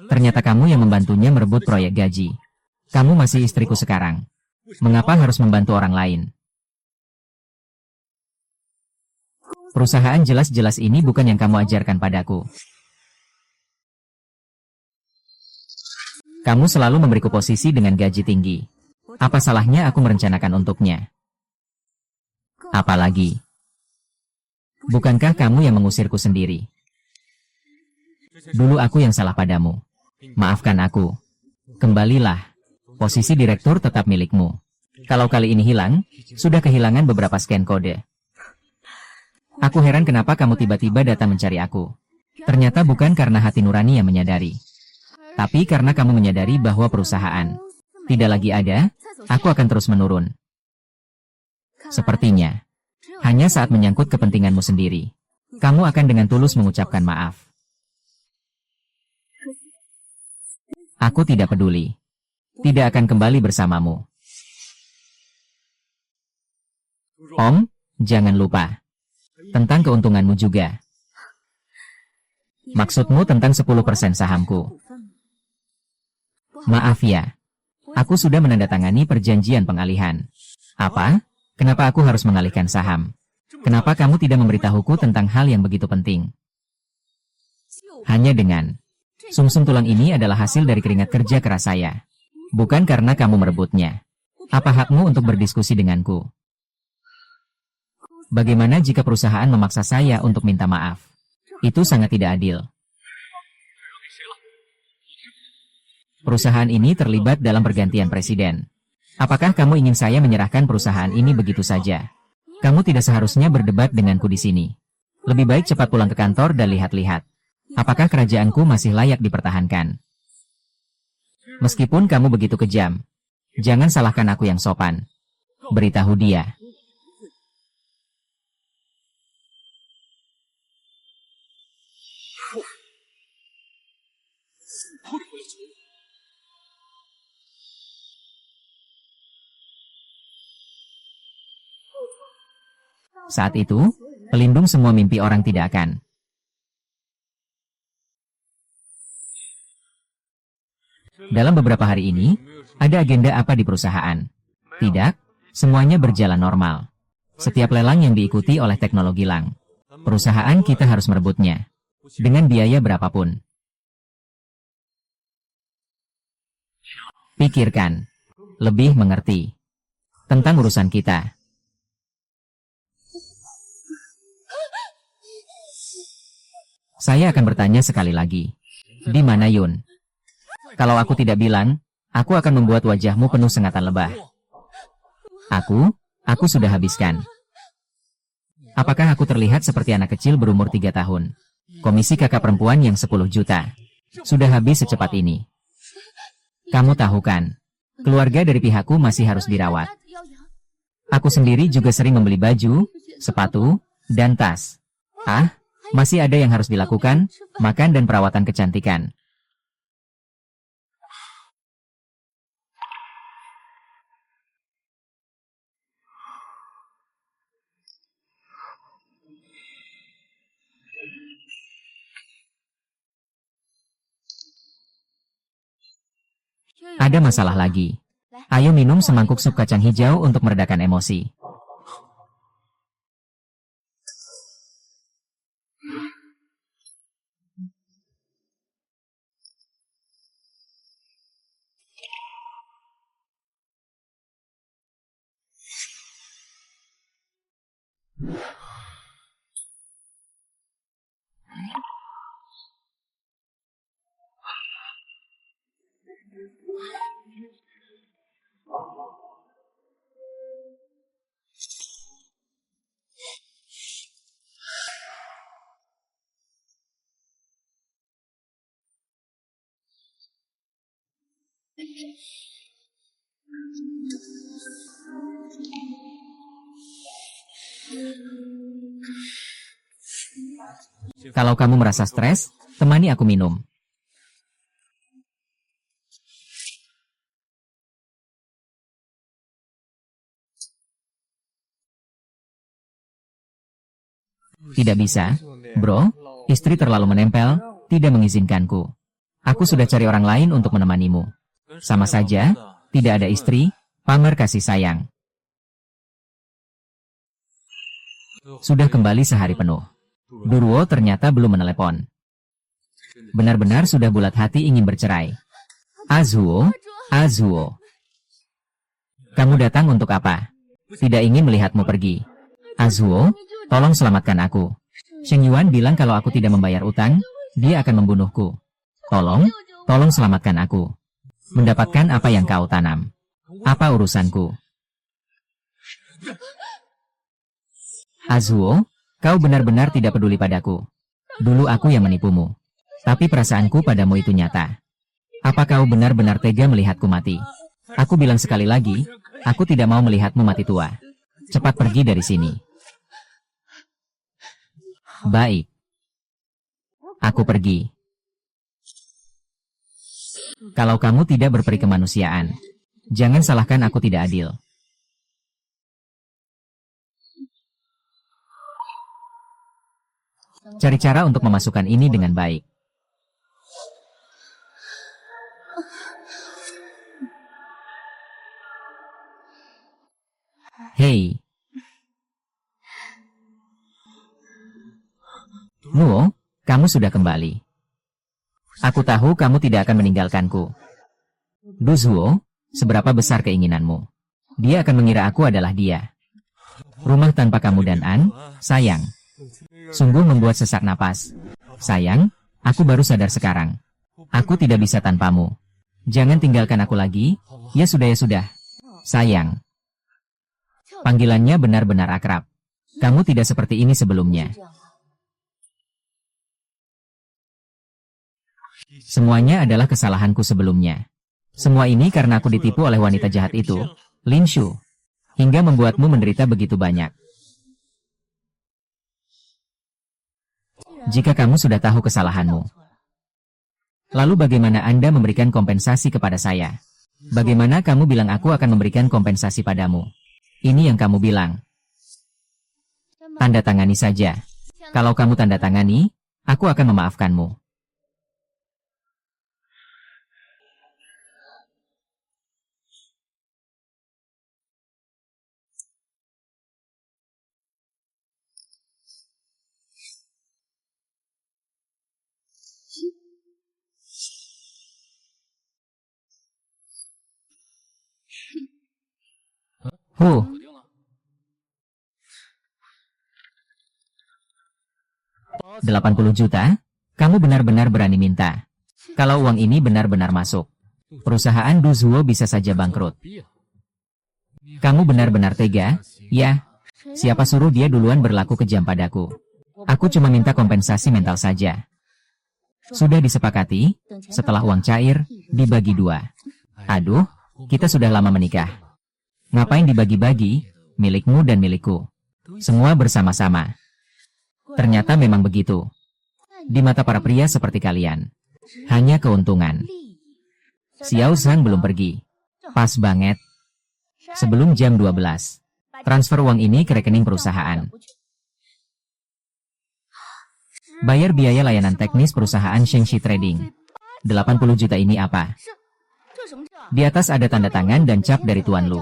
Ternyata kamu yang membantunya merebut proyek gaji. Kamu masih istriku sekarang. Mengapa harus membantu orang lain? Perusahaan jelas-jelas ini bukan yang kamu ajarkan padaku. Kamu selalu memberiku posisi dengan gaji tinggi. Apa salahnya aku merencanakan untuknya? Apalagi, bukankah kamu yang mengusirku sendiri? Dulu aku yang salah padamu. Maafkan aku. Kembalilah. Posisi direktur tetap milikmu. Kalau kali ini hilang, sudah kehilangan beberapa scan kode. Aku heran kenapa kamu tiba-tiba datang mencari aku. Ternyata bukan karena hati nurani yang menyadari. Tapi karena kamu menyadari bahwa perusahaan tidak lagi ada, aku akan terus menurun. Sepertinya, hanya saat menyangkut kepentinganmu sendiri, kamu akan dengan tulus mengucapkan maaf. Aku tidak peduli. Tidak akan kembali bersamamu. Om, jangan lupa. Tentang keuntunganmu juga. Maksudmu tentang 10% sahamku. Maaf ya. Aku sudah menandatangani perjanjian pengalihan. Apa? Kenapa aku harus mengalihkan saham? Kenapa kamu tidak memberitahuku tentang hal yang begitu penting? Hanya dengan sumsum tulang ini adalah hasil dari keringat kerja keras saya. Bukan karena kamu merebutnya. Apa hakmu untuk berdiskusi denganku? Bagaimana jika perusahaan memaksa saya untuk minta maaf? Itu sangat tidak adil. Perusahaan ini terlibat dalam pergantian presiden. Apakah kamu ingin saya menyerahkan perusahaan ini begitu saja? Kamu tidak seharusnya berdebat denganku di sini. Lebih baik cepat pulang ke kantor dan lihat-lihat. Apakah kerajaanku masih layak dipertahankan? Meskipun kamu begitu kejam, jangan salahkan aku yang sopan. Beritahu dia. Saat itu, pelindung semua mimpi orang tidak akan. Dalam beberapa hari ini, ada agenda apa di perusahaan? Tidak, semuanya berjalan normal. Setiap lelang yang diikuti oleh teknologi Lang, perusahaan kita harus merebutnya. Dengan biaya berapapun. Pikirkan. Lebih mengerti. Tentang urusan kita. Saya akan bertanya sekali lagi. Di mana Yun? Kalau aku tidak bilang, aku akan membuat wajahmu penuh sengatan lebah. Aku sudah habiskan. Apakah aku terlihat seperti anak kecil berumur 3 tahun? Komisi kakak perempuan yang 10 juta. Sudah habis secepat ini. Kamu tahu kan, keluarga dari pihakku masih harus dirawat. Aku sendiri juga sering membeli baju, sepatu, dan tas. Ah, masih ada yang harus dilakukan, makan dan perawatan kecantikan. Ada masalah lagi. Ayo minum semangkuk sup kacang hijau untuk meredakan emosi. Kalau kamu merasa stres, temani aku minum. Tidak bisa, bro. Istri terlalu menempel, tidak mengizinkanku. Aku sudah cari orang lain untuk menemanimu. Sama saja, tidak ada istri, pamer kasih sayang. Sudah kembali sehari penuh. Durwo ternyata belum menelepon. Benar-benar sudah bulat hati ingin bercerai. Azuo, Azuo. Kamu datang untuk apa? Tidak ingin melihatmu pergi. Azuo, tolong selamatkan aku. Sheng Yuan bilang kalau aku tidak membayar utang, dia akan membunuhku. Tolong selamatkan aku. Mendapatkan apa yang kau tanam. Apa urusanku? Azuo, kau benar-benar tidak peduli padaku. Dulu aku yang menipumu. Tapi perasaanku padamu itu nyata. Apa kau benar-benar tega melihatku mati? Aku bilang sekali lagi, aku tidak mau melihatmu mati tua. Cepat pergi dari sini. Baik. Aku pergi. Kalau kamu tidak berperi kemanusiaan, jangan salahkan aku tidak adil. Cari cara untuk memasukkan ini dengan baik. Hei. Nuo, kamu sudah kembali. Aku tahu kamu tidak akan meninggalkanku. Duzuo, seberapa besar keinginanmu? Dia akan mengira aku adalah dia. Rumah tanpa kamu dan An, sayang. Sungguh membuat sesak napas. Sayang, aku baru sadar sekarang. Aku tidak bisa tanpamu. Jangan tinggalkan aku lagi. Ya sudah ya sudah. Sayang. Panggilannya benar-benar akrab. Kamu tidak seperti ini sebelumnya. Semuanya adalah kesalahanku sebelumnya. Semua ini karena aku ditipu oleh wanita jahat itu, Lin Shu, hingga membuatmu menderita begitu banyak. Jika kamu sudah tahu kesalahanmu, lalu bagaimana Anda memberikan kompensasi kepada saya? Bagaimana kamu bilang aku akan memberikan kompensasi padamu? Ini yang kamu bilang. Tanda tangani saja. Kalau kamu tanda tangani, aku akan memaafkanmu. Huh. 80 juta? Kamu benar-benar berani minta. Kalau uang ini benar-benar masuk, perusahaan Duzuo bisa saja bangkrut. Kamu benar-benar tega? Ya. Siapa suruh dia duluan berlaku kejam padaku? Aku cuma minta kompensasi mental saja. Sudah disepakati, setelah uang cair, dibagi 2. Aduh, kita sudah lama menikah. Ngapain dibagi-bagi, milikmu dan milikku. Semua bersama-sama. Ternyata memang begitu. Di mata para pria seperti kalian, hanya keuntungan. Xiao Zhang belum pergi. Pas banget. Sebelum jam 12. Transfer uang ini ke rekening perusahaan. Bayar biaya layanan teknis perusahaan Shengxi Trading. 80 juta ini apa? Di atas ada tanda tangan dan cap dari Tuan Lu.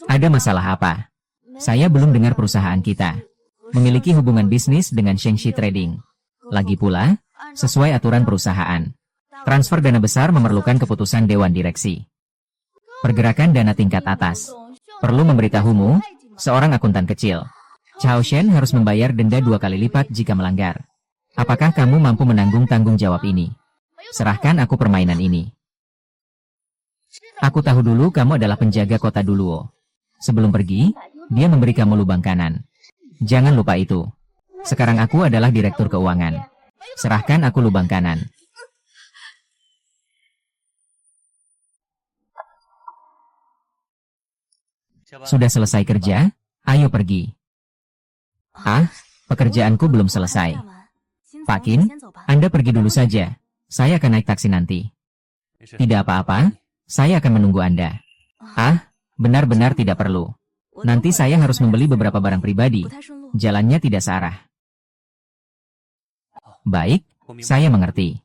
Ada masalah apa? Saya belum dengar perusahaan kita memiliki hubungan bisnis dengan Shengxi Trading. Lagi pula, sesuai aturan perusahaan, transfer dana besar memerlukan keputusan Dewan Direksi. Pergerakan dana tingkat atas. Perlu memberitahumu, seorang akuntan kecil. Chao Shen harus membayar denda 2 kali lipat jika melanggar. Apakah kamu mampu menanggung tanggung jawab ini? Serahkan aku permainan ini. Aku tahu dulu kamu adalah penjaga kota Duluo. Sebelum pergi, dia memberi kamu lubang kanan. Jangan lupa itu. Sekarang aku adalah direktur keuangan. Serahkan aku lubang kanan. Sudah selesai kerja? Ayo pergi. Ah, pekerjaanku belum selesai. Pak Qin, Anda pergi dulu saja. Saya akan naik taksi nanti. Tidak apa-apa, saya akan menunggu Anda. Ah, benar-benar tidak perlu. Nanti saya harus membeli beberapa barang pribadi. Jalannya tidak searah. Baik, saya mengerti.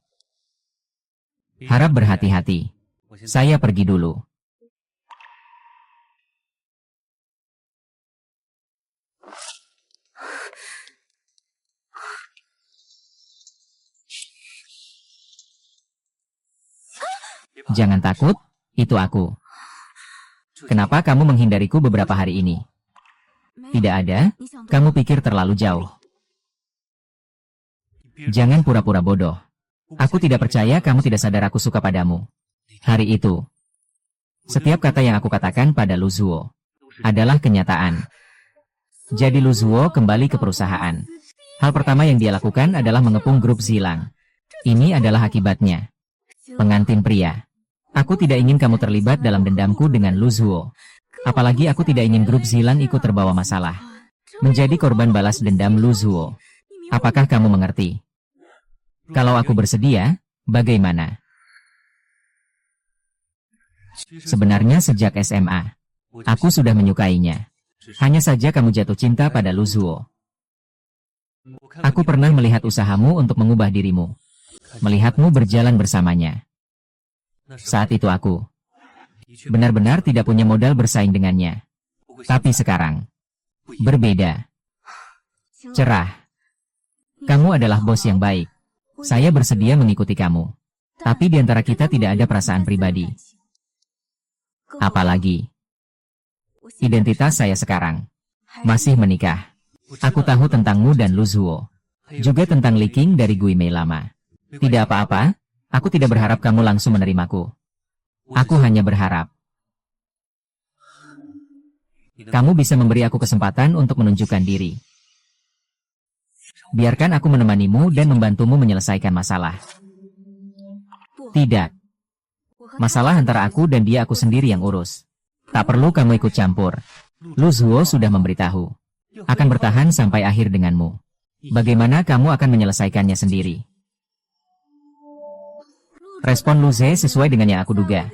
Harap berhati-hati. Saya pergi dulu. Jangan takut, itu aku. Kenapa kamu menghindariku beberapa hari ini? Tidak ada, kamu pikir terlalu jauh. Jangan pura-pura bodoh. Aku tidak percaya kamu tidak sadar aku suka padamu. Hari itu, setiap kata yang aku katakan pada Lu Zuo adalah kenyataan. Jadi Lu Zuo kembali ke perusahaan. Hal pertama yang dia lakukan adalah mengepung grup Zilang. Ini adalah akibatnya. Pengantin pria. Aku tidak ingin kamu terlibat dalam dendamku dengan Lu Zuo. Apalagi aku tidak ingin grup Zilang ikut terbawa masalah. Menjadi korban balas dendam Lu Zuo. Apakah kamu mengerti? Kalau aku bersedia, bagaimana? Sebenarnya sejak SMA, aku sudah menyukainya. Hanya saja kamu jatuh cinta pada Lu Zuo. Aku pernah melihat usahamu untuk mengubah dirimu. Melihatmu berjalan bersamanya. Saat itu aku benar-benar tidak punya modal bersaing dengannya. Tapi sekarang, berbeda. Cerah. Kamu adalah bos yang baik. Saya bersedia mengikuti kamu. Tapi di antara kita tidak ada perasaan pribadi. Apalagi, identitas saya sekarang masih menikah. Aku tahu tentangmu dan Lu Zuo. Juga tentang Li Qing dari Gui Mei lama. Tidak apa-apa. Aku tidak berharap kamu langsung menerimaku. Aku hanya berharap kamu bisa memberi aku kesempatan untuk menunjukkan diri. Biarkan aku menemanimu dan membantumu menyelesaikan masalah. Tidak. Masalah antara aku dan dia aku sendiri yang urus. Tak perlu kamu ikut campur. Lu Zuo sudah memberitahu. Akan bertahan sampai akhir denganmu. Bagaimana kamu akan menyelesaikannya sendiri? Respon Lu Ze sesuai dengan yang aku duga.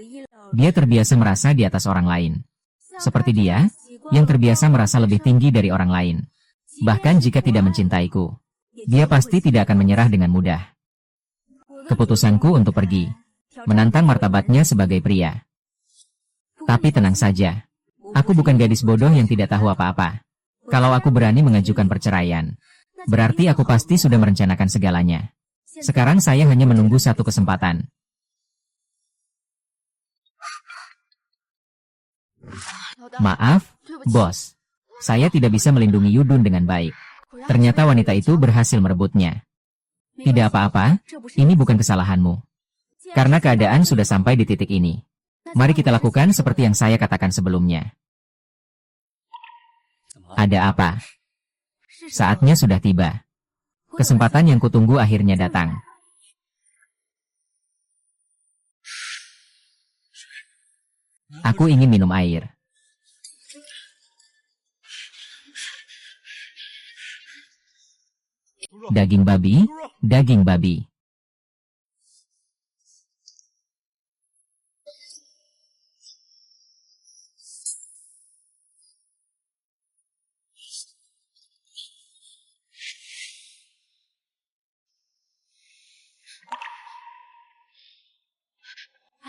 Dia terbiasa merasa di atas orang lain. Seperti dia, yang terbiasa merasa lebih tinggi dari orang lain. Bahkan jika tidak mencintaiku, dia pasti tidak akan menyerah dengan mudah. Keputusanku untuk pergi, menantang martabatnya sebagai pria. Tapi tenang saja, aku bukan gadis bodoh yang tidak tahu apa-apa. Kalau aku berani mengajukan perceraian, berarti aku pasti sudah merencanakan segalanya. Sekarang saya hanya menunggu satu kesempatan. Maaf, bos. Saya tidak bisa melindungi Yudun dengan baik. Ternyata wanita itu berhasil merebutnya. Tidak apa-apa, ini bukan kesalahanmu. Karena keadaan sudah sampai di titik ini. Mari kita lakukan seperti yang saya katakan sebelumnya. Ada apa? Saatnya sudah tiba. Kesempatan yang kutunggu akhirnya datang. Aku ingin minum air. Daging babi, daging babi.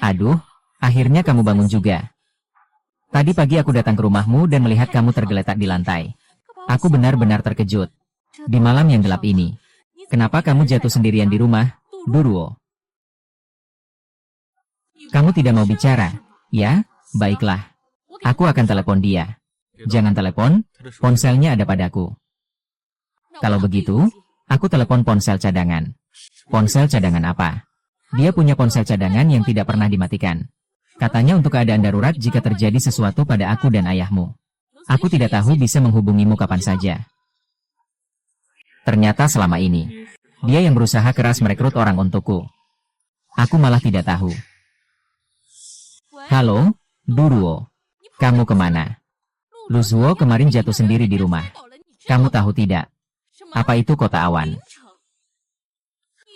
Aduh, akhirnya kamu bangun juga. Tadi pagi aku datang ke rumahmu dan melihat kamu tergeletak di lantai. Aku benar-benar terkejut. Di malam yang gelap ini, kenapa kamu jatuh sendirian di rumah, Duruo? Kamu tidak mau bicara? Ya, baiklah. Aku akan telepon dia. Jangan telepon, ponselnya ada padaku. Kalau begitu, aku telepon ponsel cadangan. Ponsel cadangan apa? Dia punya ponsel cadangan yang tidak pernah dimatikan. Katanya untuk keadaan darurat jika terjadi sesuatu pada aku dan ayahmu. Aku tidak tahu bisa menghubungimu kapan saja. Ternyata selama ini, dia yang berusaha keras merekrut orang untukku. Aku malah tidak tahu. Halo, Duruo. Kamu kemana? Luzuo kemarin jatuh sendiri di rumah. Kamu tahu tidak? Apa itu kota awan?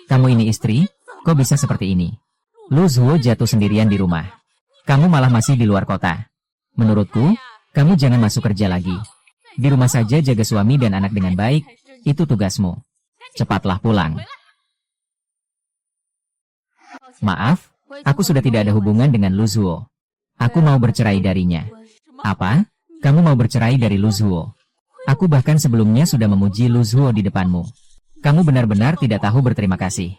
Kamu ini istri? Kok bisa seperti ini? Luzuo jatuh sendirian di rumah. Kamu malah masih di luar kota. Menurutku, kamu jangan masuk kerja lagi. Di rumah saja jaga suami dan anak dengan baik, itu tugasmu. Cepatlah pulang. Maaf, aku sudah tidak ada hubungan dengan Luzuo. Aku mau bercerai darinya. Apa? Kamu mau bercerai dari Luzuo? Aku bahkan sebelumnya sudah memuji Luzuo di depanmu. Kamu benar-benar tidak tahu berterima kasih.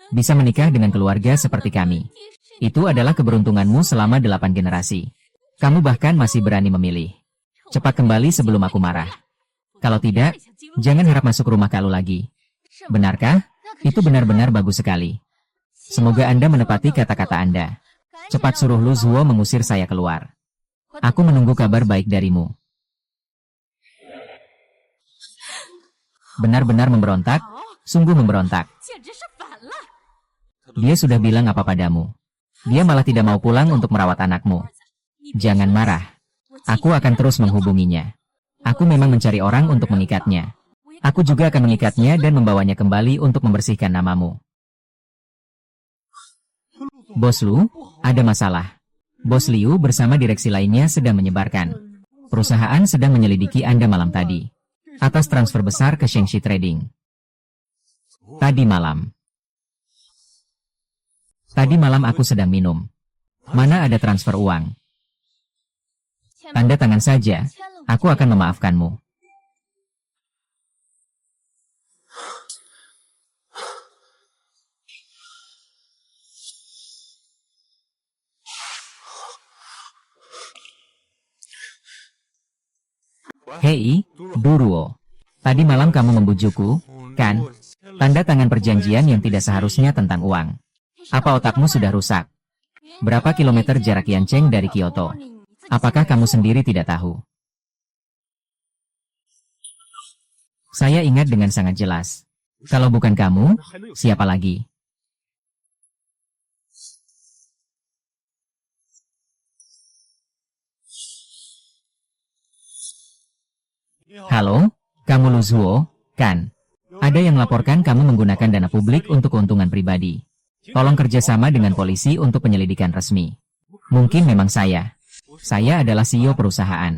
Bisa menikah dengan keluarga seperti kami. Itu adalah keberuntunganmu selama 8 generasi. Kamu bahkan masih berani memilih. Cepat kembali sebelum aku marah. Kalau tidak, jangan harap masuk rumah Kalu lagi. Benarkah? Itu benar-benar bagus sekali. Semoga Anda menepati kata-kata Anda. Cepat suruh Luzuo mengusir saya keluar. Aku menunggu kabar baik darimu. Benar-benar memberontak, sungguh memberontak. Dia sudah bilang apa padamu? Dia malah tidak mau pulang untuk merawat anakmu. Jangan marah. Aku akan terus menghubunginya. Aku memang mencari orang untuk mengikatnya. Aku juga akan mengikatnya dan membawanya kembali untuk membersihkan namamu. Bos Lu, ada masalah. Bos Liu bersama direksi lainnya sedang menyebarkan. Perusahaan sedang menyelidiki Anda malam tadi. Atas transfer besar ke Shengxi Trading. Tadi malam aku sedang minum. Mana ada transfer uang? Tanda tangan saja, aku akan memaafkanmu. Hei, Duruo. Tadi malam kamu membujukku, kan? Tanda tangan perjanjian yang tidak seharusnya tentang uang. Apa otakmu sudah rusak? Berapa kilometer jarak Yancheng dari Kyoto? Apakah kamu sendiri tidak tahu? Saya ingat dengan sangat jelas. Kalau bukan kamu, siapa lagi? Halo, kamu Luzuo, kan? Ada yang melaporkan kamu menggunakan dana publik untuk keuntungan pribadi. Tolong kerjasama dengan polisi untuk penyelidikan resmi. Mungkin memang saya. Saya adalah CEO perusahaan.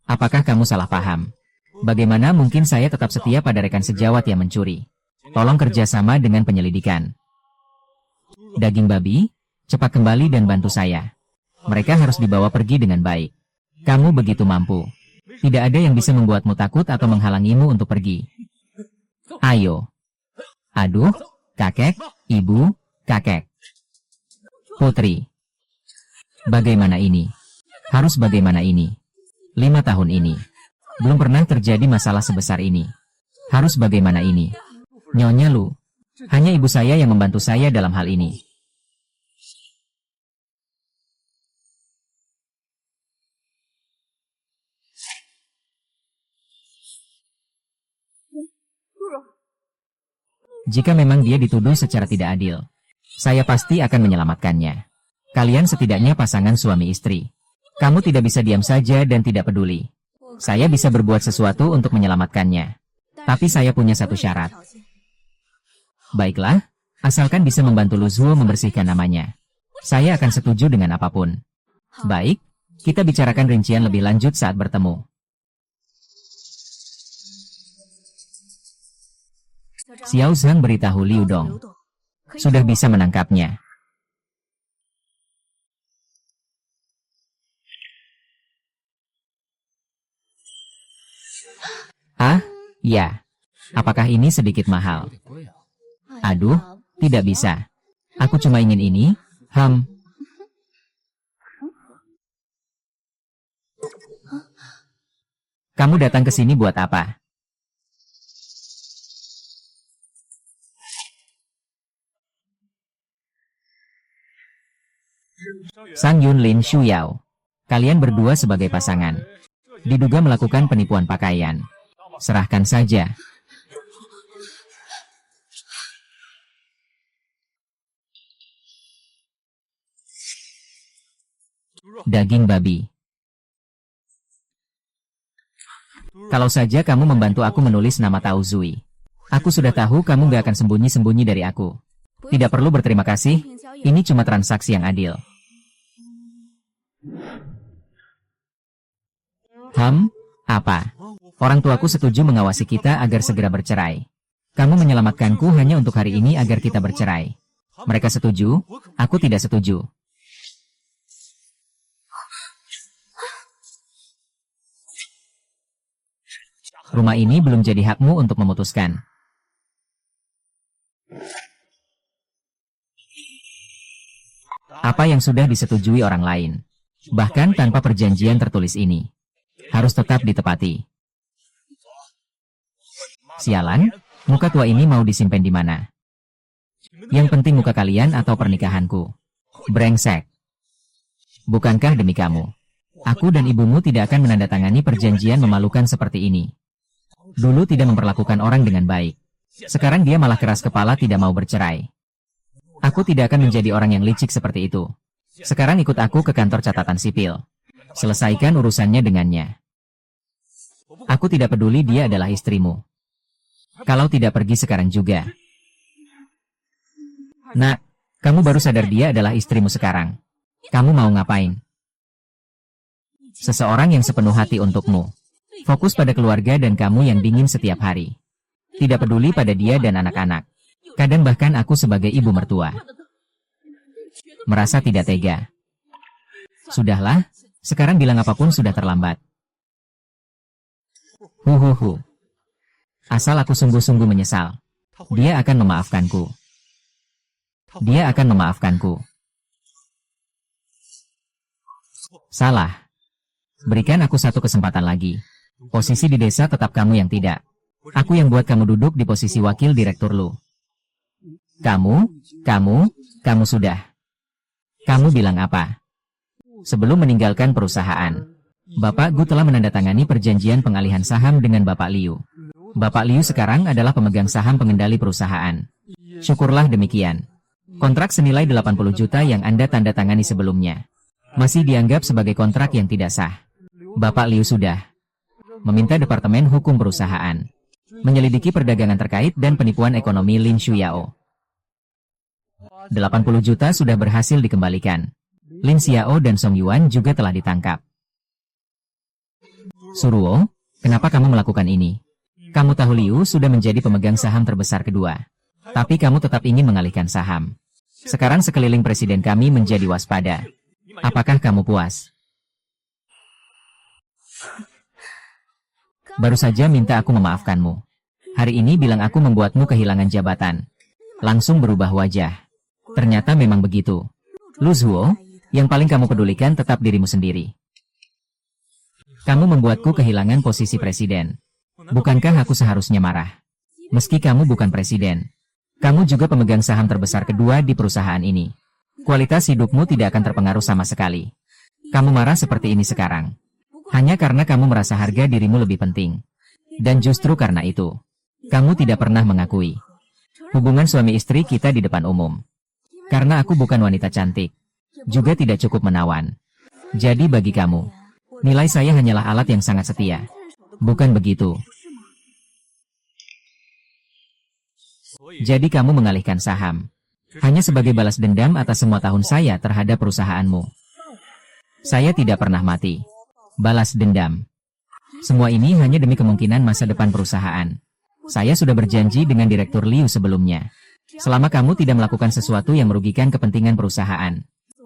Apakah kamu salah paham? Bagaimana mungkin saya tetap setia pada rekan sejawat yang mencuri? Tolong kerjasama dengan penyelidikan. Daging babi, cepat kembali dan bantu saya. Mereka harus dibawa pergi dengan baik. Kamu begitu mampu. Tidak ada yang bisa membuatmu takut atau menghalangimu untuk pergi. Ayo. Aduh, kakek, ibu, kakek. Putri. Bagaimana ini? Harus bagaimana ini? 5 tahun ini. Belum pernah terjadi masalah sebesar ini. Harus bagaimana ini? Nyonya Lu. Hanya ibu saya yang membantu saya dalam hal ini. Jika memang dia dituduh secara tidak adil, saya pasti akan menyelamatkannya. Kalian setidaknya pasangan suami istri. Kamu tidak bisa diam saja dan tidak peduli. Saya bisa berbuat sesuatu untuk menyelamatkannya. Tapi saya punya satu syarat. Baiklah, asalkan bisa membantu Lu Zuo membersihkan namanya. Saya akan setuju dengan apapun. Baik, kita bicarakan rincian lebih lanjut saat bertemu. Xiao Zhang beritahu Liu Dong. Sudah bisa menangkapnya. Ah, ya. Apakah ini sedikit mahal? Aduh, tidak bisa. Aku cuma ingin ini. Kamu datang ke sini buat apa? Sang Yun Lin Shu Yao. Kalian berdua sebagai pasangan diduga melakukan penipuan pakaian. Serahkan saja. Daging babi. Kalau saja kamu membantu aku menulis nama Tao Zui. Aku sudah tahu kamu gak akan sembunyi-sembunyi dari aku. Tidak perlu berterima kasih, ini cuma transaksi yang adil. Apa? Orang tuaku setuju mengawasi kita agar segera bercerai. Kamu menyelamatkanku hanya untuk hari ini agar kita bercerai. Mereka setuju, aku tidak setuju. Rumah ini belum jadi hakmu untuk memutuskan. Apa yang sudah disetujui orang lain, bahkan tanpa perjanjian tertulis ini, harus tetap ditepati. Sialan, muka tua ini mau disimpan di mana? Yang penting muka kalian atau pernikahanku. Brengsek. Bukankah demi kamu? Aku dan ibumu tidak akan menandatangani perjanjian memalukan seperti ini. Dulu tidak memperlakukan orang dengan baik. Sekarang dia malah keras kepala tidak mau bercerai. Aku tidak akan menjadi orang yang licik seperti itu. Sekarang ikut aku ke kantor catatan sipil. Selesaikan urusannya dengannya. Aku tidak peduli dia adalah istrimu. Kalau tidak pergi sekarang juga. Nak, kamu baru sadar dia adalah istrimu sekarang. Kamu mau ngapain? Seseorang yang sepenuh hati untukmu. Fokus pada keluarga dan kamu yang dingin setiap hari. Tidak peduli pada dia dan anak-anak. Kadang bahkan aku sebagai ibu mertua merasa tidak tega. Sudahlah, sekarang bilang apapun sudah terlambat. Asal aku sungguh-sungguh menyesal, dia akan memaafkanku. Dia akan memaafkanku. Salah. Berikan aku satu kesempatan lagi. Posisi di desa tetap kamu yang tidak. Aku yang buat kamu duduk di posisi wakil direktur Lu. Kamu sudah. Kamu bilang apa? Sebelum meninggalkan perusahaan, Bapak Gu telah menandatangani perjanjian pengalihan saham dengan Bapak Liu. Bapak Liu sekarang adalah pemegang saham pengendali perusahaan. Syukurlah demikian. Kontrak senilai 80 juta yang Anda tanda tangani sebelumnya masih dianggap sebagai kontrak yang tidak sah. Bapak Liu sudah meminta Departemen Hukum Perusahaan menyelidiki perdagangan terkait dan penipuan ekonomi Lin Shuyao. 80 juta sudah berhasil dikembalikan. Lin Xiao dan Song Yuan juga telah ditangkap. Suruo, kenapa kamu melakukan ini? Kamu tahu Liu sudah menjadi pemegang saham terbesar kedua. Tapi kamu tetap ingin mengalihkan saham. Sekarang sekeliling presiden kami menjadi waspada. Apakah kamu puas? Baru saja minta aku memaafkanmu. Hari ini bilang aku membuatmu kehilangan jabatan. Langsung berubah wajah. Ternyata memang begitu. Lu Zuo, yang paling kamu pedulikan tetap dirimu sendiri. Kamu membuatku kehilangan posisi presiden. Bukankah aku seharusnya marah? Meski kamu bukan presiden, kamu juga pemegang saham terbesar kedua di perusahaan ini. Kualitas hidupmu tidak akan terpengaruh sama sekali. Kamu marah seperti ini sekarang hanya karena kamu merasa harga dirimu lebih penting. Dan justru karena itu, kamu tidak pernah mengakui Hubungan suami istri kita di depan umum. Karena aku bukan wanita cantik. Juga tidak cukup menawan. Jadi bagi kamu, nilai saya hanyalah alat yang sangat setia. Bukan begitu. Jadi kamu mengalihkan saham. Hanya sebagai balas dendam atas semua tahun saya terhadap perusahaanmu. Saya tidak pernah mati. Balas dendam. Semua ini hanya demi kemungkinan masa depan perusahaan. Saya sudah berjanji dengan Direktur Liu sebelumnya. Selama kamu tidak melakukan sesuatu yang merugikan kepentingan perusahaan,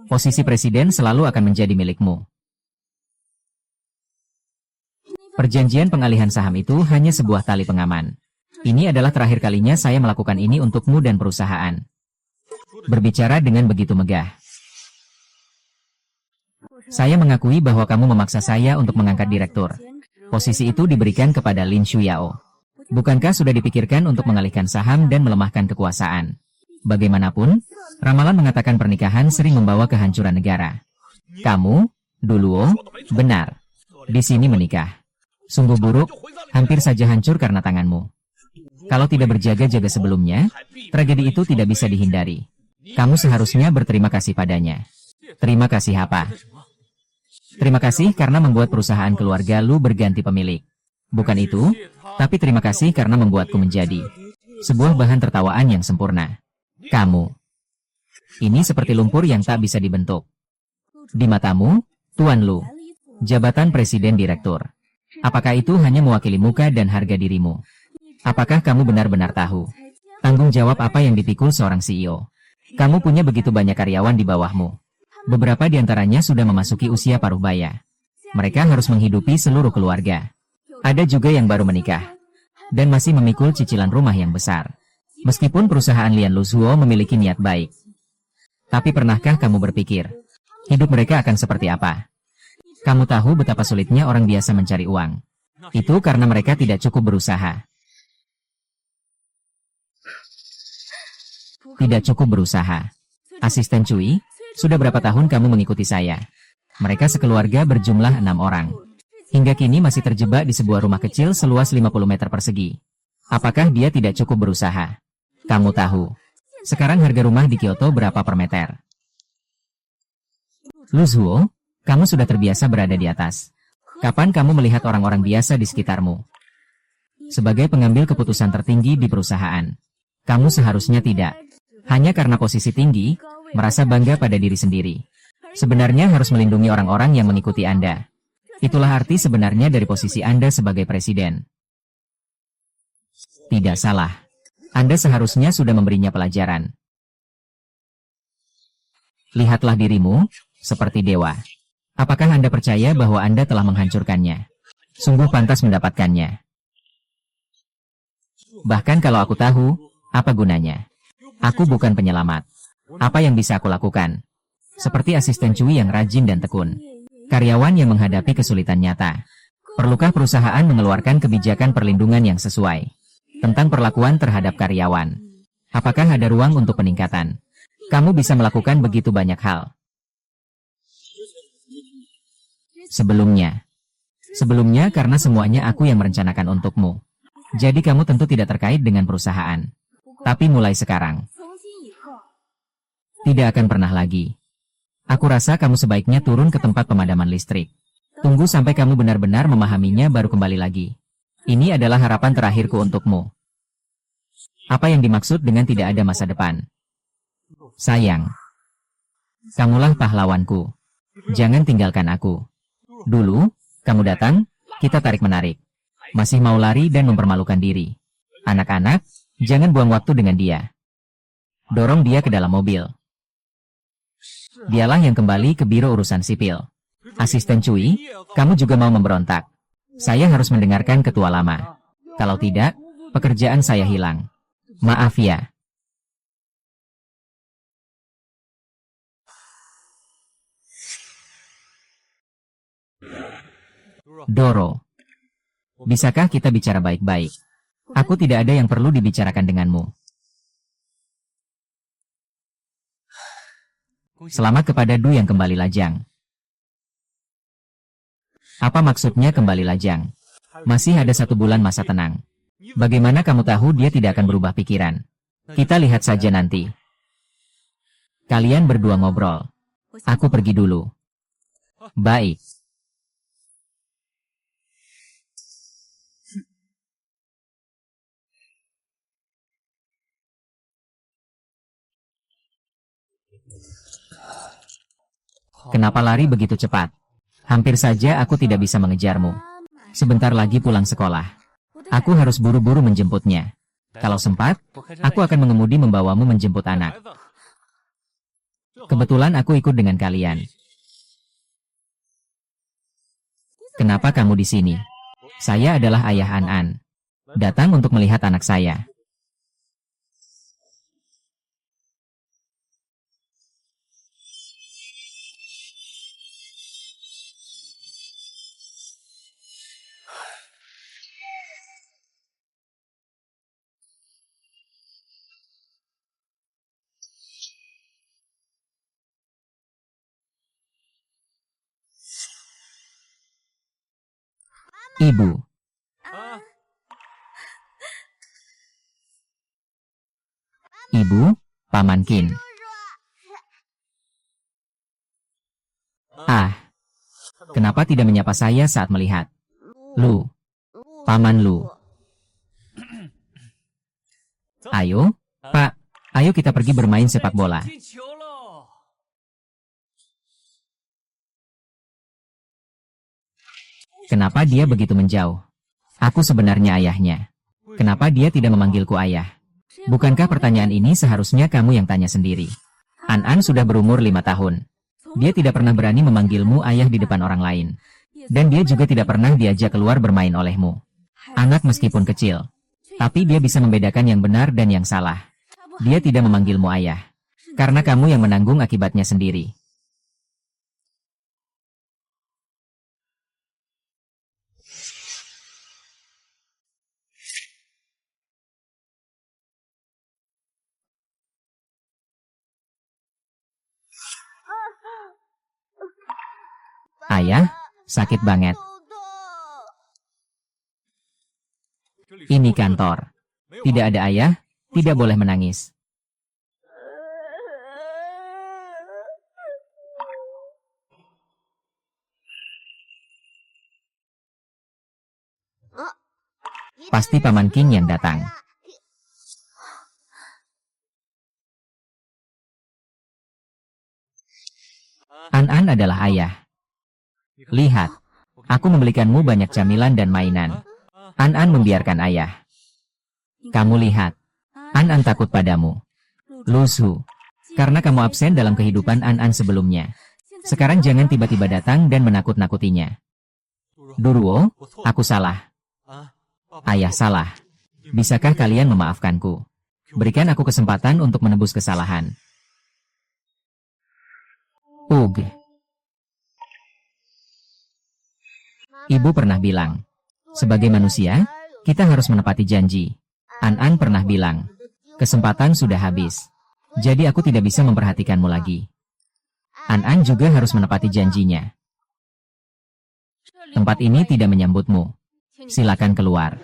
posisi presiden selalu akan menjadi milikmu. Perjanjian pengalihan saham itu hanya sebuah tali pengaman. Ini adalah terakhir kalinya saya melakukan ini untukmu dan perusahaan. Berbicara dengan begitu megah. Saya mengakui bahwa kamu memaksa saya untuk mengangkat direktur. Posisi itu diberikan kepada Lin Shuyao. Bukankah sudah dipikirkan untuk mengalihkan saham dan melemahkan kekuasaan? Bagaimanapun, ramalan mengatakan pernikahan sering membawa kehancuran negara. Kamu, Duluo, benar. Di sini menikah. Sungguh buruk, hampir saja hancur karena tanganmu. Kalau tidak berjaga-jaga sebelumnya, tragedi itu tidak bisa dihindari. Kamu seharusnya berterima kasih padanya. Terima kasih apa? Terima kasih karena membuat perusahaan keluarga lu berganti pemilik. Bukan itu, tapi terima kasih karena membuatku menjadi sebuah bahan tertawaan yang sempurna. Kamu. Ini seperti lumpur yang tak bisa dibentuk. Di matamu, Tuan Lu, jabatan presiden direktur. Apakah itu hanya mewakili muka dan harga dirimu? Apakah kamu benar-benar tahu tanggung jawab apa yang dipikul seorang CEO? Kamu punya begitu banyak karyawan di bawahmu. Beberapa di antaranya sudah memasuki usia paruh baya. Mereka harus menghidupi seluruh keluarga. Ada juga yang baru menikah dan masih memikul cicilan rumah yang besar. Meskipun perusahaan Lian Luzuo memiliki niat baik. Tapi pernahkah kamu berpikir, hidup mereka akan seperti apa? Kamu tahu betapa sulitnya orang biasa mencari uang. Itu karena mereka tidak cukup berusaha. Tidak cukup berusaha. Asisten Cui, sudah berapa tahun kamu mengikuti saya? Mereka sekeluarga berjumlah 6 orang. Hingga kini masih terjebak di sebuah rumah kecil seluas 50 meter persegi. Apakah dia tidak cukup berusaha? Kamu tahu. Sekarang harga rumah di Kyoto berapa per meter? Luzuo, kamu sudah terbiasa berada di atas. Kapan kamu melihat orang-orang biasa di sekitarmu? Sebagai pengambil keputusan tertinggi di perusahaan, kamu seharusnya tidak. Hanya karena posisi tinggi, merasa bangga pada diri sendiri. Sebenarnya harus melindungi orang-orang yang mengikuti Anda. Itulah arti sebenarnya dari posisi Anda sebagai presiden. Tidak salah. Anda seharusnya sudah memberinya pelajaran. Lihatlah dirimu, seperti dewa. Apakah Anda percaya bahwa Anda telah menghancurkannya? Sungguh pantas mendapatkannya. Bahkan kalau aku tahu, apa gunanya? Aku bukan penyelamat. Apa yang bisa aku lakukan? Seperti asisten Cui yang rajin dan tekun. Karyawan yang menghadapi kesulitan nyata. Perlukah perusahaan mengeluarkan kebijakan perlindungan yang sesuai? Tentang perlakuan terhadap karyawan. Apakah ada ruang untuk peningkatan? Kamu bisa melakukan begitu banyak hal. Sebelumnya karena semuanya aku yang merencanakan untukmu. Jadi kamu tentu tidak terkait dengan perusahaan. Tapi mulai sekarang, tidak akan pernah lagi. Aku rasa kamu sebaiknya turun ke tempat pemadaman listrik. Tunggu sampai kamu benar-benar memahaminya baru kembali lagi. Ini adalah harapan terakhirku untukmu. Apa yang dimaksud dengan tidak ada masa depan? Sayang, kamulah pahlawanku. Jangan tinggalkan aku. Dulu, kamu datang, kita tarik-menarik. Masih mau lari dan mempermalukan diri. Anak-anak, jangan buang waktu dengan dia. Dorong dia ke dalam mobil. Dialah yang kembali ke biro urusan sipil. Asisten Cui, kamu juga mau memberontak. Saya harus mendengarkan ketua lama. Kalau tidak, pekerjaan saya hilang. Maaf ya. Doro, bisakah kita bicara baik-baik? Aku tidak ada yang perlu dibicarakan denganmu. Selamat kepada Du yang kembali lajang. Apa maksudnya kembali lajang? Masih ada 1 bulan masa tenang. Bagaimana kamu tahu dia tidak akan berubah pikiran? Kita lihat saja nanti. Kalian berdua ngobrol. Aku pergi dulu. Baik. Kenapa lari begitu cepat? Hampir saja aku tidak bisa mengejarmu. Sebentar lagi pulang sekolah. Aku harus buru-buru menjemputnya. Kalau sempat, aku akan mengemudi membawamu menjemput anak. Kebetulan aku ikut dengan kalian. Kenapa kamu di sini? Saya adalah ayah An. Datang untuk melihat anak saya. Ibu. Ibu, Paman Qin. Kenapa tidak menyapa saya saat melihat? Lu. Paman Lu. Ayo, Pak. Ayo kita pergi bermain sepak bola. Kenapa dia begitu menjauh? Aku sebenarnya ayahnya. Kenapa dia tidak memanggilku ayah? Bukankah pertanyaan ini seharusnya kamu yang tanya sendiri? An sudah berumur 5 tahun. Dia tidak pernah berani memanggilmu ayah di depan orang lain. Dan dia juga tidak pernah diajak keluar bermain olehmu. Anak meskipun kecil, tapi dia bisa membedakan yang benar dan yang salah. Dia tidak memanggilmu ayah. Karena kamu yang menanggung akibatnya sendiri. Ayah, sakit banget. Ini kantor. Tidak ada ayah, tidak boleh menangis. Pasti Paman King yang datang. An adalah ayah. Lihat, aku membelikanmu banyak camilan dan mainan. An membiarkan ayah. Kamu lihat, An takut padamu. Lusu, karena kamu absen dalam kehidupan An sebelumnya. Sekarang jangan tiba-tiba datang dan menakut-nakutinya. Duruo, aku salah. Ayah salah. Bisakah kalian memaafkanku? Berikan aku kesempatan untuk menebus kesalahan. Ugh. Ibu pernah bilang, sebagai manusia, kita harus menepati janji. An pernah bilang, kesempatan sudah habis. Jadi aku tidak bisa memperhatikanmu lagi. An juga harus menepati janjinya. Tempat ini tidak menyambutmu. Silakan keluar.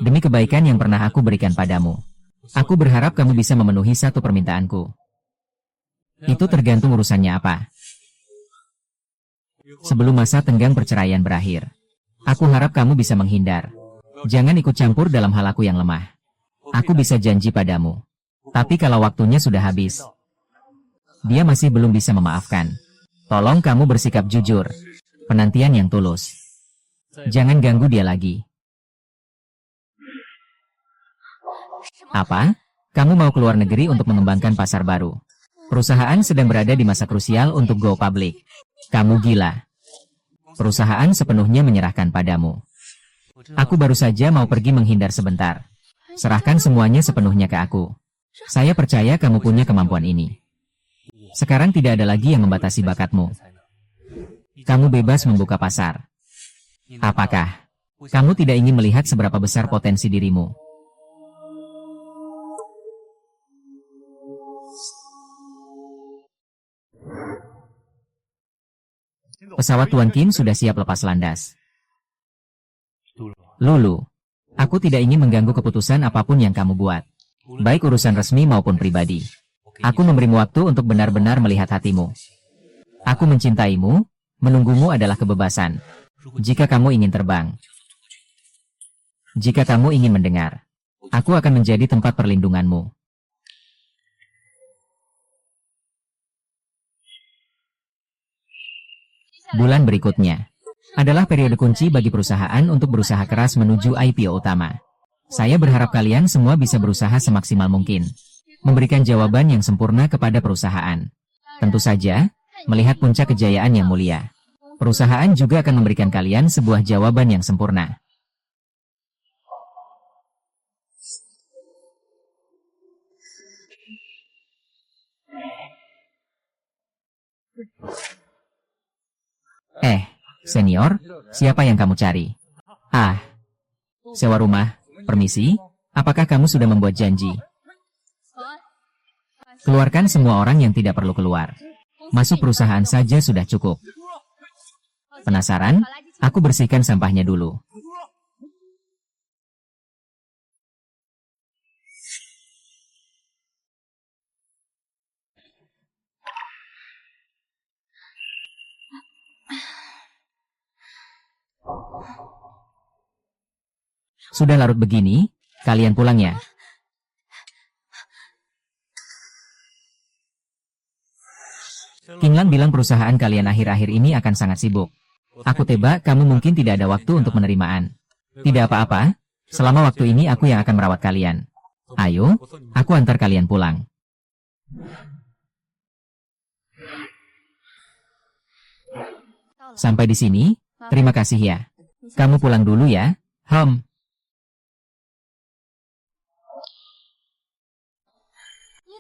Demi kebaikan yang pernah aku berikan padamu, aku berharap kamu bisa memenuhi satu permintaanku. Itu tergantung urusannya apa. Sebelum masa tenggang perceraian berakhir, aku harap kamu bisa menghindar. Jangan ikut campur dalam hal aku yang lemah. Aku bisa janji padamu. Tapi kalau waktunya sudah habis, dia masih belum bisa memaafkan. Tolong kamu bersikap jujur. Penantian yang tulus. Jangan ganggu dia lagi. Apa? Kamu mau keluar negeri untuk mengembangkan pasar baru? Perusahaan sedang berada di masa krusial untuk go public. Kamu gila. Perusahaan sepenuhnya menyerahkan padamu. Aku baru saja mau pergi menghindar sebentar. Serahkan semuanya sepenuhnya ke aku. Saya percaya kamu punya kemampuan ini. Sekarang tidak ada lagi yang membatasi bakatmu. Kamu bebas membuka pasar. Apakah kamu tidak ingin melihat seberapa besar potensi dirimu? Pesawat Tuan Kim sudah siap lepas landas. Lulu, aku tidak ingin mengganggu keputusan apapun yang kamu buat. Baik urusan resmi maupun pribadi. Aku memberimu waktu untuk benar-benar melihat hatimu. Aku mencintaimu, menunggumu adalah kebebasan. Jika kamu ingin terbang. Jika kamu ingin mendengar. Aku akan menjadi tempat perlindunganmu. Bulan berikutnya adalah periode kunci bagi perusahaan untuk berusaha keras menuju IPO utama. Saya berharap kalian semua bisa berusaha semaksimal mungkin, memberikan jawaban yang sempurna kepada perusahaan. Tentu saja, melihat puncak kejayaan yang mulia. Perusahaan juga akan memberikan kalian sebuah jawaban yang sempurna. Senior, siapa yang kamu cari? Sewa rumah, permisi, apakah kamu sudah membuat janji? Keluarkan semua orang yang tidak perlu keluar. Masuk perusahaan saja sudah cukup. Penasaran? Aku bersihkan sampahnya dulu. Sudah larut begini, kalian pulang ya. Kinglan bilang perusahaan kalian akhir-akhir ini akan sangat sibuk. Aku tebak kamu mungkin tidak ada waktu untuk penerimaan. Tidak apa-apa, selama waktu ini aku yang akan merawat kalian. Ayo, aku antar kalian pulang. Sampai di sini, terima kasih ya. Kamu pulang dulu ya,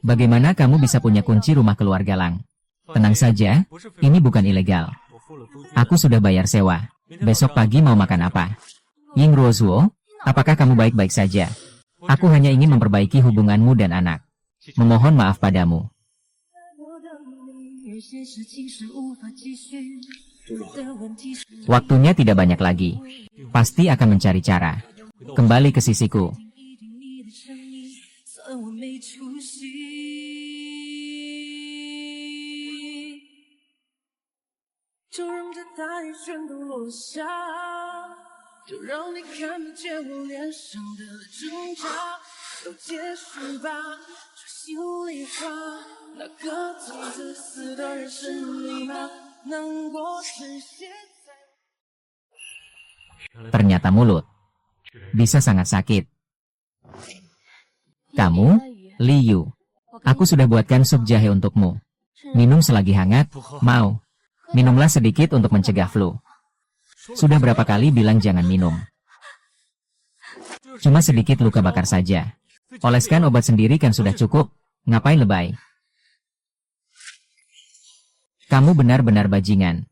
Bagaimana kamu bisa punya kunci rumah keluarga Lang? Tenang saja, ini bukan ilegal. Aku sudah bayar sewa. Besok pagi mau makan apa? Ying Ruozuo, apakah kamu baik-baik saja? Aku hanya ingin memperbaiki hubunganmu dan anak. Memohon maaf padamu. Waktunya tidak banyak lagi. Pasti akan mencari cara. Kembali ke sisiku. Ternyata mulut bisa sangat sakit. Kamu, Liu, aku sudah buatkan sup jahe untukmu. Minum selagi hangat, mau. Minumlah sedikit untuk mencegah flu. Sudah berapa kali bilang jangan minum. Cuma sedikit luka bakar saja. Oleskan obat sendiri kan sudah cukup. Ngapain lebay? Kamu benar-benar bajingan.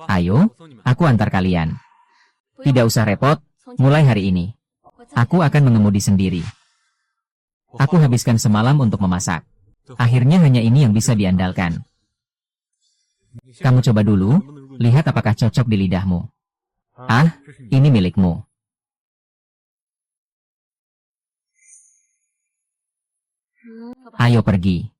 Ayo, aku antar kalian. Tidak usah repot, mulai hari ini. Aku akan mengemudi sendiri. Aku habiskan semalam untuk memasak. Akhirnya hanya ini yang bisa diandalkan. Kamu coba dulu, lihat apakah cocok di lidahmu. Ini milikmu. Ayo pergi.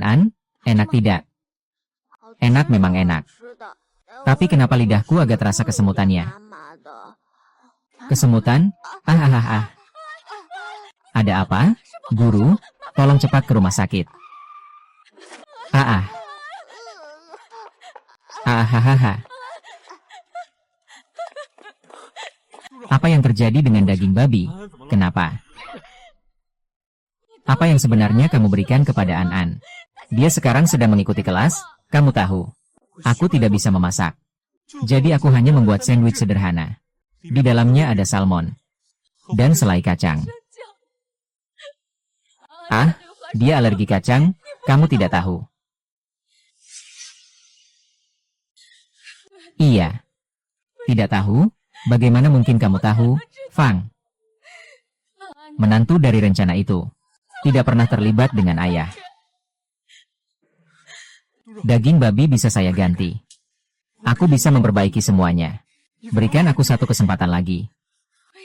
An, enak tidak? Enak memang enak. Tapi kenapa lidahku agak terasa kesemutannya? Kesemutan? Ada apa? Guru, tolong cepat ke rumah sakit. Apa yang terjadi dengan daging babi? Kenapa? Apa yang sebenarnya kamu berikan kepada An? Dia sekarang sedang mengikuti kelas, kamu tahu. Aku tidak bisa memasak. Jadi aku hanya membuat sandwich sederhana. Di dalamnya ada salmon. Dan selai kacang. Dia alergi kacang, kamu tidak tahu. Iya. Tidak tahu? Bagaimana mungkin kamu tahu, Fang? Menantu dari rencana itu. Tidak pernah terlibat dengan ayah. Daging babi bisa saya ganti. Aku bisa memperbaiki semuanya. Berikan aku satu kesempatan lagi.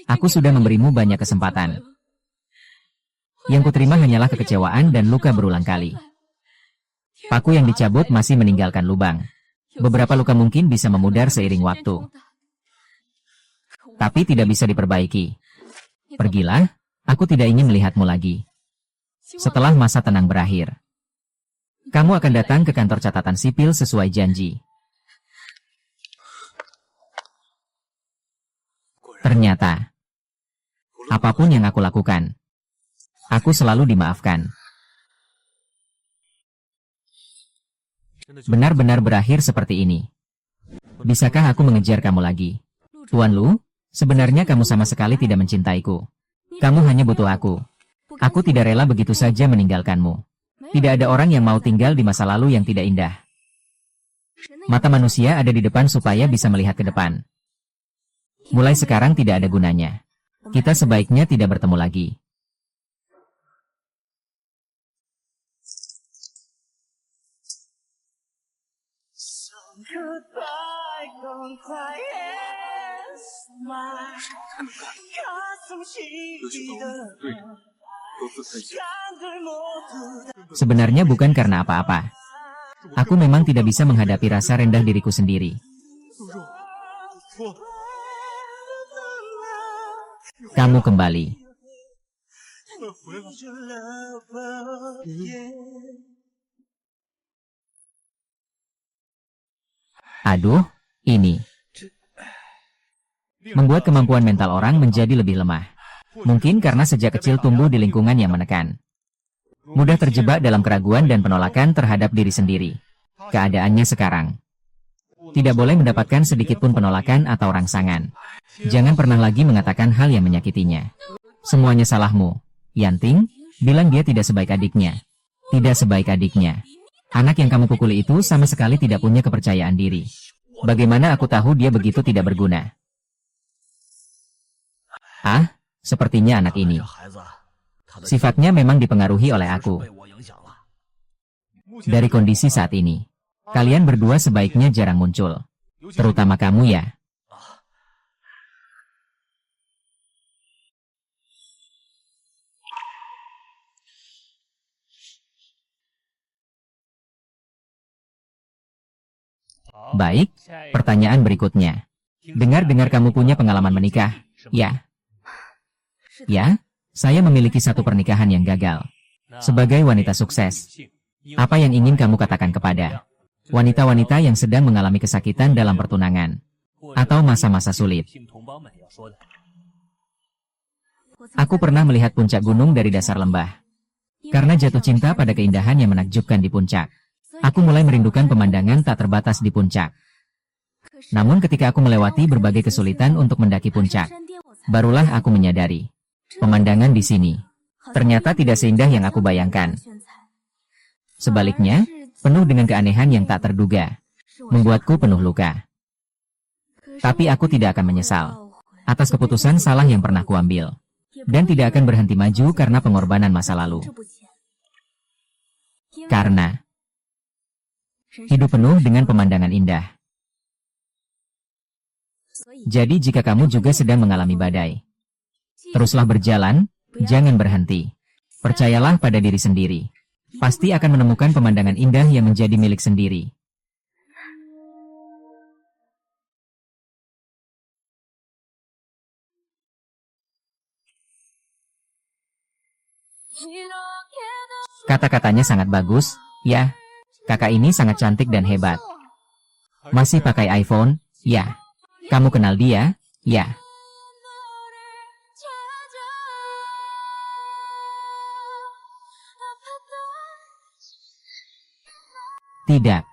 Aku sudah memberimu banyak kesempatan. Yang kuterima hanyalah kekecewaan dan luka berulang kali. Paku yang dicabut masih meninggalkan lubang. Beberapa luka mungkin bisa memudar seiring waktu. Tapi tidak bisa diperbaiki. Pergilah, aku tidak ingin melihatmu lagi. Setelah masa tenang berakhir, kamu akan datang ke kantor catatan sipil sesuai janji. Ternyata, apapun yang aku lakukan, aku selalu dimaafkan. Benar-benar berakhir seperti ini. Bisakah aku mengejar kamu lagi? Tuan Lu, sebenarnya kamu sama sekali tidak mencintaiku. Kamu hanya butuh aku. Aku tidak rela begitu saja meninggalkanmu. Tidak ada orang yang mau tinggal di masa lalu yang tidak indah. Mata manusia ada di depan supaya bisa melihat ke depan. Mulai sekarang tidak ada gunanya. Kita sebaiknya tidak bertemu lagi. Sebenarnya bukan karena apa-apa. Aku memang tidak bisa menghadapi rasa rendah diriku sendiri. Kamu kembali. Aduh, ini membuat kemampuan mental orang menjadi lebih lemah. Mungkin karena sejak kecil tumbuh di lingkungan yang menekan. Mudah terjebak dalam keraguan dan penolakan terhadap diri sendiri. Keadaannya sekarang. Tidak boleh mendapatkan sedikitpun penolakan atau rangsangan. Jangan pernah lagi mengatakan hal yang menyakitinya. Semuanya salahmu. Yanting, bilang dia tidak sebaik adiknya. Tidak sebaik adiknya. Anak yang kamu pukuli itu sama sekali tidak punya kepercayaan diri. Bagaimana aku tahu dia begitu tidak berguna? Ah, sepertinya anak ini. Sifatnya memang dipengaruhi oleh aku. Dari kondisi saat ini, kalian berdua sebaiknya jarang muncul. Terutama kamu ya. Baik, pertanyaan berikutnya. Dengar-dengar kamu punya pengalaman menikah, ya? Ya, saya memiliki satu pernikahan yang gagal. Sebagai wanita sukses, apa yang ingin kamu katakan kepada wanita-wanita yang sedang mengalami kesakitan dalam pertunangan atau masa-masa sulit? Aku pernah melihat puncak gunung dari dasar lembah. Karena jatuh cinta pada keindahan yang menakjubkan di puncak, aku mulai merindukan pemandangan tak terbatas di puncak. Namun ketika aku melewati berbagai kesulitan untuk mendaki puncak, barulah aku menyadari, pemandangan di sini ternyata tidak seindah yang aku bayangkan. Sebaliknya, penuh dengan keanehan yang tak terduga, membuatku penuh luka. Tapi aku tidak akan menyesal atas keputusan salah yang pernah kuambil, dan tidak akan berhenti maju karena pengorbanan masa lalu. Karena hidup penuh dengan pemandangan indah. Jadi jika kamu juga sedang mengalami badai, teruslah berjalan, jangan berhenti. Percayalah pada diri sendiri. Pasti akan menemukan pemandangan indah yang menjadi milik sendiri. Kata-katanya sangat bagus, ya. Kakak ini sangat cantik dan hebat. Masih pakai iPhone, ya. Kamu kenal dia, ya. Tidak.